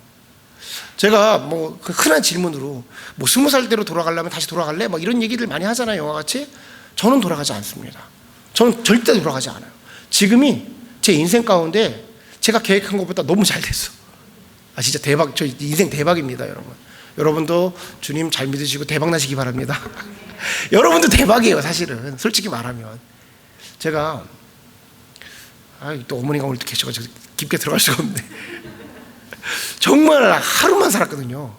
제가 그 흔한 질문으로 20살 때로 돌아가려면 다시 돌아갈래? 이런 얘기들 많이 하잖아요, 영화같이. 저는 돌아가지 않습니다. 저는 절대 돌아가지 않아요. 지금이 제 인생 가운데 제가 계획한 것보다 너무 잘 됐어. 진짜 대박, 저 인생 대박입니다, 여러분. 여러분도 주님 잘 믿으시고 대박 나시기 바랍니다. 여러분도 대박이에요, 사실은. 솔직히 말하면. 제가 또 어머니가 오늘 계셔가지고 깊게 들어갈 수가 없는데 정말 하루만 살았거든요.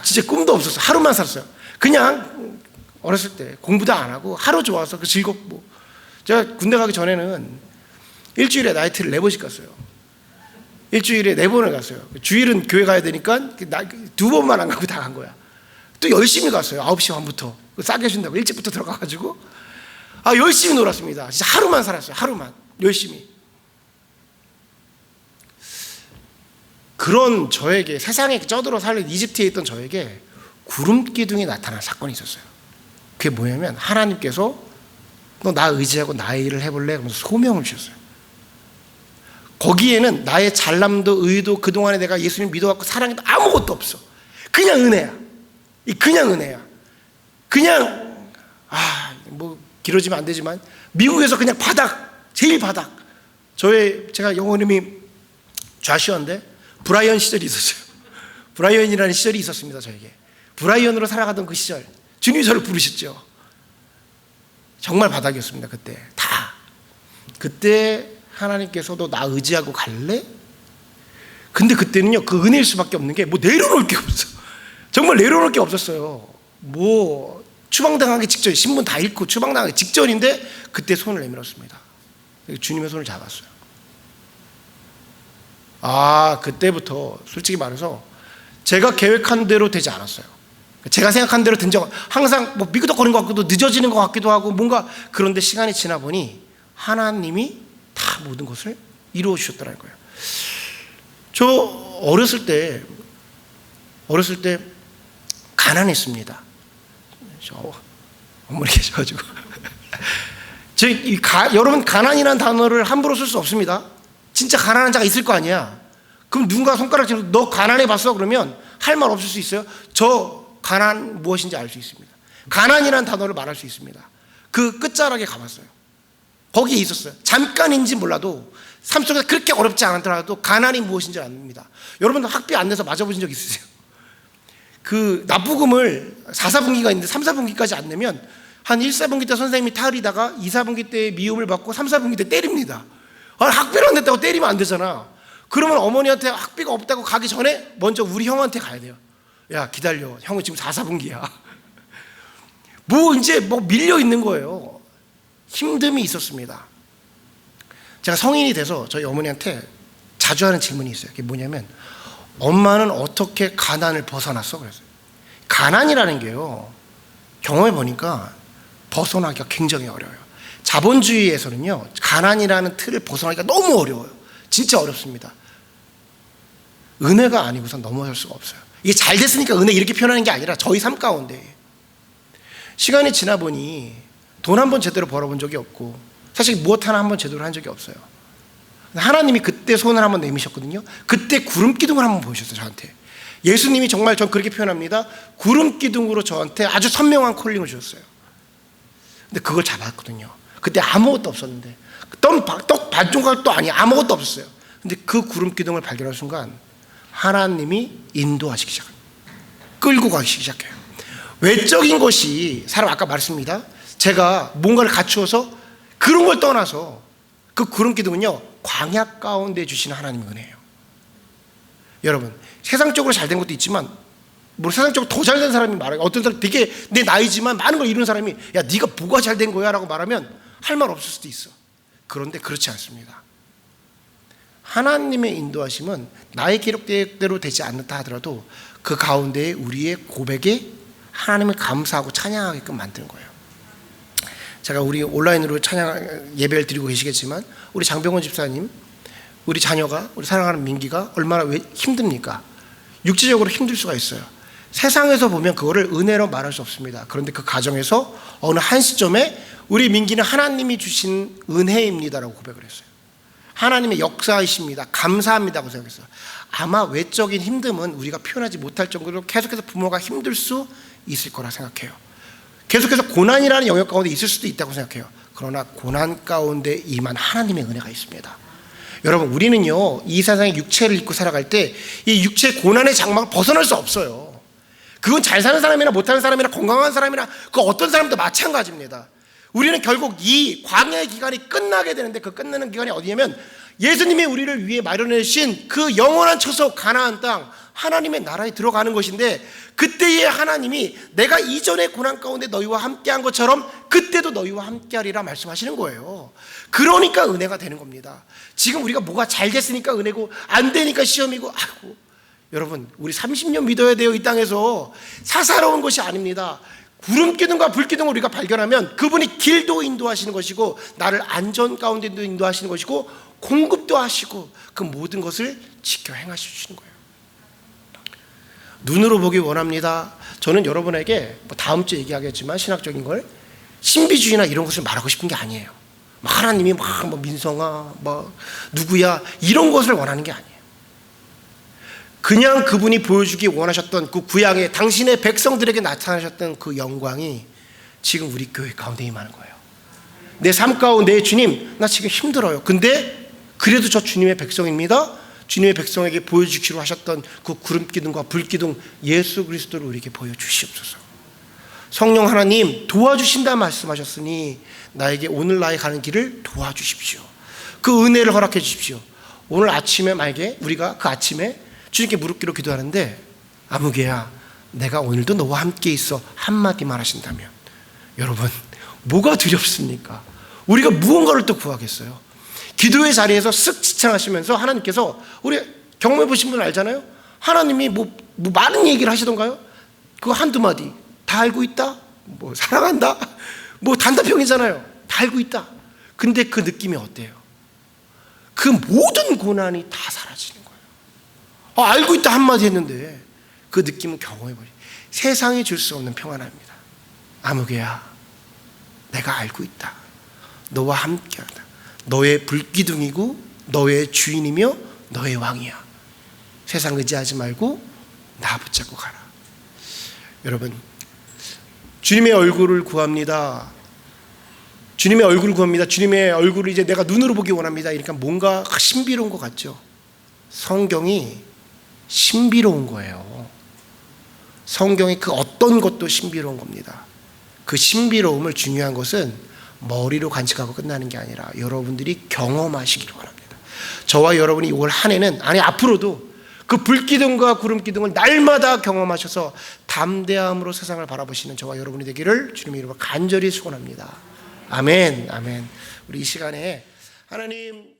진짜 꿈도 없었어요. 하루만 살았어요. 그냥 어렸을 때 공부도 안 하고 하루 좋아서 그 즐겁고. 제가 군대 가기 전에는 일주일에 나이트를 4번씩 갔어요. 일주일에 4번을 갔어요. 주일은 교회 가야 되니까 2번만 안 가고 다 간 거야. 또 열심히 갔어요. 9시 반부터 싸게 해준다고 일찍부터 들어가가지고 열심히 놀았습니다. 진짜 하루만 살았어요. 하루만 열심히. 그런 저에게, 세상에 쩌들어 살던 이집트에 있던 저에게 구름 기둥이 나타난 사건이 있었어요. 그게 뭐냐면 하나님께서 너 나 의지하고 나의 일을 해볼래? 그러면서 소명을 주셨어요. 거기에는 나의 잘남도 의도 그동안에 내가 예수님 믿어갖고 사랑했던 아무것도 없어. 그냥 은혜야. 그냥 은혜야. 그냥 뭐 길어지면 안 되지만 미국에서 그냥 바닥, 제일 바닥. 제가 영어 이름이 좌시어인데 브라이언 시절이 있었어요. 브라이언이라는 시절이 있었습니다. 저에게 브라이언으로 살아가던 그 시절, 주님이 저를 부르셨죠. 정말 바닥이었습니다. 그때 다. 그때 하나님께서 너 나 의지하고 갈래? 근데 그때는요, 그 은혜일 수밖에 없는 게 뭐 내려놓을 게 없어. 정말 내려놓을 게 없었어요. 뭐 추방당하기 직전, 신문 다 읽고 추방당하기 직전인데 그때 손을 내밀었습니다. 주님의 손을 잡았어요. 그때부터 솔직히 말해서 제가 계획한 대로 되지 않았어요. 제가 생각한 대로 된 적, 항상 뭐 미끄덕거리는 것 같기도, 늦어지는 것 같기도 하고 뭔가. 그런데 시간이 지나 보니 하나님이 다 모든 것을 이루어 주셨더라는 거예요. 저 어렸을 때 가난했습니다. 어머니 계셔가지고 여러분, 가난이라는 단어를 함부로 쓸 수 없습니다. 진짜 가난한 자가 있을 거 아니야. 그럼 누군가 손가락 들고 너 가난해 봤어? 그러면 할 말 없을 수 있어요? 저 가난 무엇인지 알 수 있습니다. 가난이라는 단어를 말할 수 있습니다. 그 끝자락에 가봤어요. 거기에 있었어요. 잠깐인지 몰라도 삶 속에서 그렇게 어렵지 않더라도 가난이 무엇인지 압니다. 여러분들 학비 안 내서 맞아보신 적 있으세요? 그 납부금을 4, 4분기가 있는데 3, 4분기까지 안 내면 한 1, 4분기 때 선생님이 타을이다가 2, 4분기 때 미움을 받고 3, 4분기 때 때립니다. 학비를 안 냈다고 때리면 안 되잖아. 그러면 어머니한테 학비가 없다고 가기 전에 먼저 우리 형한테 가야 돼요. 야, 기다려. 형은 지금 4, 4분기야. 이제 밀려 있는 거예요. 힘듦이 있었습니다. 제가 성인이 돼서 저희 어머니한테 자주 하는 질문이 있어요. 그게 뭐냐면, 엄마는 어떻게 가난을 벗어났어? 그랬어요. 가난이라는 게요, 경험해 보니까 벗어나기가 굉장히 어려워요. 자본주의에서는요, 가난이라는 틀을 벗어나기가 너무 어려워요. 진짜 어렵습니다. 은혜가 아니고선 넘어설 수가 없어요. 이게 잘 됐으니까 은혜 이렇게 표현하는 게 아니라 저희 삶 가운데 시간이 지나 보니 돈 한 번 제대로 벌어본 적이 없고 사실 무엇 하나 한 번 제대로 한 적이 없어요. 하나님이 그때 손을 한번 내미셨거든요. 그때 구름 기둥을 한번 보여주셨어요. 저한테. 예수님이 정말 전 그렇게 표현합니다. 구름 기둥으로 저한테 아주 선명한 콜링을 주셨어요. 근데 그걸 잡았거든요. 그때 아무것도 없었는데 떡 반 조각도 아니, 아무것도 없었어요. 근데 그 구름 기둥을 발견한 순간 하나님이 인도하시기 시작합니다. 끌고 가기 시작해요. 외적인 것이 사람, 아까 말했습니다. 제가 뭔가를 갖추어서 그런 걸 떠나서 그 구름 기둥은요, 광야 가운데 주시는 하나님의 은혜예요. 여러분, 세상적으로 잘된 것도 있지만 세상적으로 더 잘된 사람이 말해요. 어떤 사람 되게 내 나이지만 많은 걸 이룬 사람이 야, 네가 뭐가 잘된 거야? 라고 말하면 할 말 없을 수도 있어. 그런데 그렇지 않습니다. 하나님의 인도하심은 나의 기록대로 되지 않는다 하더라도 그 가운데에 우리의 고백에 하나님을 감사하고 찬양하게끔 만드는 거예요. 제가 우리 온라인으로 찬양 예배를 드리고 계시겠지만 우리 장병원 집사님, 우리 자녀가, 우리 사랑하는 민기가 얼마나 힘듭니까? 육체적으로 힘들 수가 있어요. 세상에서 보면 그거를 은혜로 말할 수 없습니다. 그런데 그 가정에서 어느 한 시점에 우리 민기는 하나님이 주신 은혜입니다라고 고백을 했어요. 하나님의 역사이십니다. 감사합니다고 생각했어요. 아마 외적인 힘듦은 우리가 표현하지 못할 정도로 계속해서 부모가 힘들 수 있을 거라 생각해요. 계속해서 고난이라는 영역 가운데 있을 수도 있다고 생각해요. 그러나 고난 가운데 임한 하나님의 은혜가 있습니다. 여러분, 우리는요, 이 세상에 육체를 입고 살아갈 때 이 육체의 고난의 장막을 벗어날 수 없어요. 그건 잘 사는 사람이나 못하는 사람이나 건강한 사람이나 그 어떤 사람도 마찬가지입니다. 우리는 결국 이 광야의 기간이 끝나게 되는데, 그 끝나는 기간이 어디냐면 예수님이 우리를 위해 마련해 주신 그 영원한 처소 가나안 땅, 하나님의 나라에 들어가는 것인데, 그때의 하나님이 내가 이전의 고난 가운데 너희와 함께한 것처럼 그때도 너희와 함께하리라 말씀하시는 거예요. 그러니까 은혜가 되는 겁니다. 지금 우리가 뭐가 잘 됐으니까 은혜고 안 되니까 시험이고, 아이고, 여러분, 우리 30년 믿어야 돼요. 이 땅에서 사사로운 것이 아닙니다. 구름 기둥과 불 기둥을 우리가 발견하면 그분이 길도 인도하시는 것이고, 나를 안전 가운데도 인도하시는 것이고, 공급도 하시고, 그 모든 것을 지켜 행하시는 거예요. 눈으로 보기 원합니다. 저는 여러분에게 다음 주에 얘기하겠지만 신학적인 걸, 신비주의나 이런 것을 말하고 싶은 게 아니에요. 하나님이 민성아, 누구야, 이런 것을 원하는 게 아니에요. 그냥 그분이 보여주기 원하셨던 그 구약의 당신의 백성들에게 나타나셨던 그 영광이 지금 우리 교회 가운데 임하는 거예요. 내 삶 가운데 주님, 나 지금 힘들어요. 근데 그래도 저 주님의 백성입니다. 주님의 백성에게 보여주기로 하셨던 그 구름 기둥과 불 기둥, 예수 그리스도를 우리에게 보여주시옵소서. 성령 하나님 도와주신다 말씀하셨으니 나에게 오늘 나의 가는 길을 도와주십시오. 그 은혜를 허락해 주십시오. 오늘 아침에 만약에 우리가 그 아침에 주님께 무릎 꿇어 기도하는데, 아무개야 내가 오늘도 너와 함께 있어 한마디만 하신다면, 여러분 뭐가 두렵습니까? 우리가 무언가를 또 구하겠어요. 기도의 자리에서 쓱 지창하시면서 하나님께서, 우리 경험해 보신 분 알잖아요. 하나님이 뭐 많은 얘기를 하시던가요? 그거 한두 마디 다 알고 있다, 사랑한다, 단답형이잖아요. 다 알고 있다. 근데 그 느낌이 어때요? 그 모든 고난이 다 사라지는 거예요. 알고 있다 한마디 했는데 그 느낌은 경험해버려. 세상이 줄 수 없는 평안합니다. 아무개야 내가 알고 있다. 너와 함께하다. 너의 불기둥이고 너의 주인이며 너의 왕이야. 세상 의지하지 말고 나 붙잡고 가라. 여러분, 주님의 얼굴을 구합니다. 주님의 얼굴을 구합니다. 주님의 얼굴을 이제 내가 눈으로 보기 원합니다. 그러니까 뭔가 신비로운 것 같죠? 성경이 신비로운 거예요. 성경이 그 어떤 것도 신비로운 겁니다. 그 신비로움을, 중요한 것은 머리로 간직하고 끝나는 게 아니라 여러분들이 경험하시기를 바랍니다. 저와 여러분이 올 한 해는, 아니 앞으로도 그 불기둥과 구름기둥을 날마다 경험하셔서 담대함으로 세상을 바라보시는 저와 여러분이 되기를 주님의 이름으로 간절히 소원합니다. 아멘, 아멘. 우리 이 시간에 하나님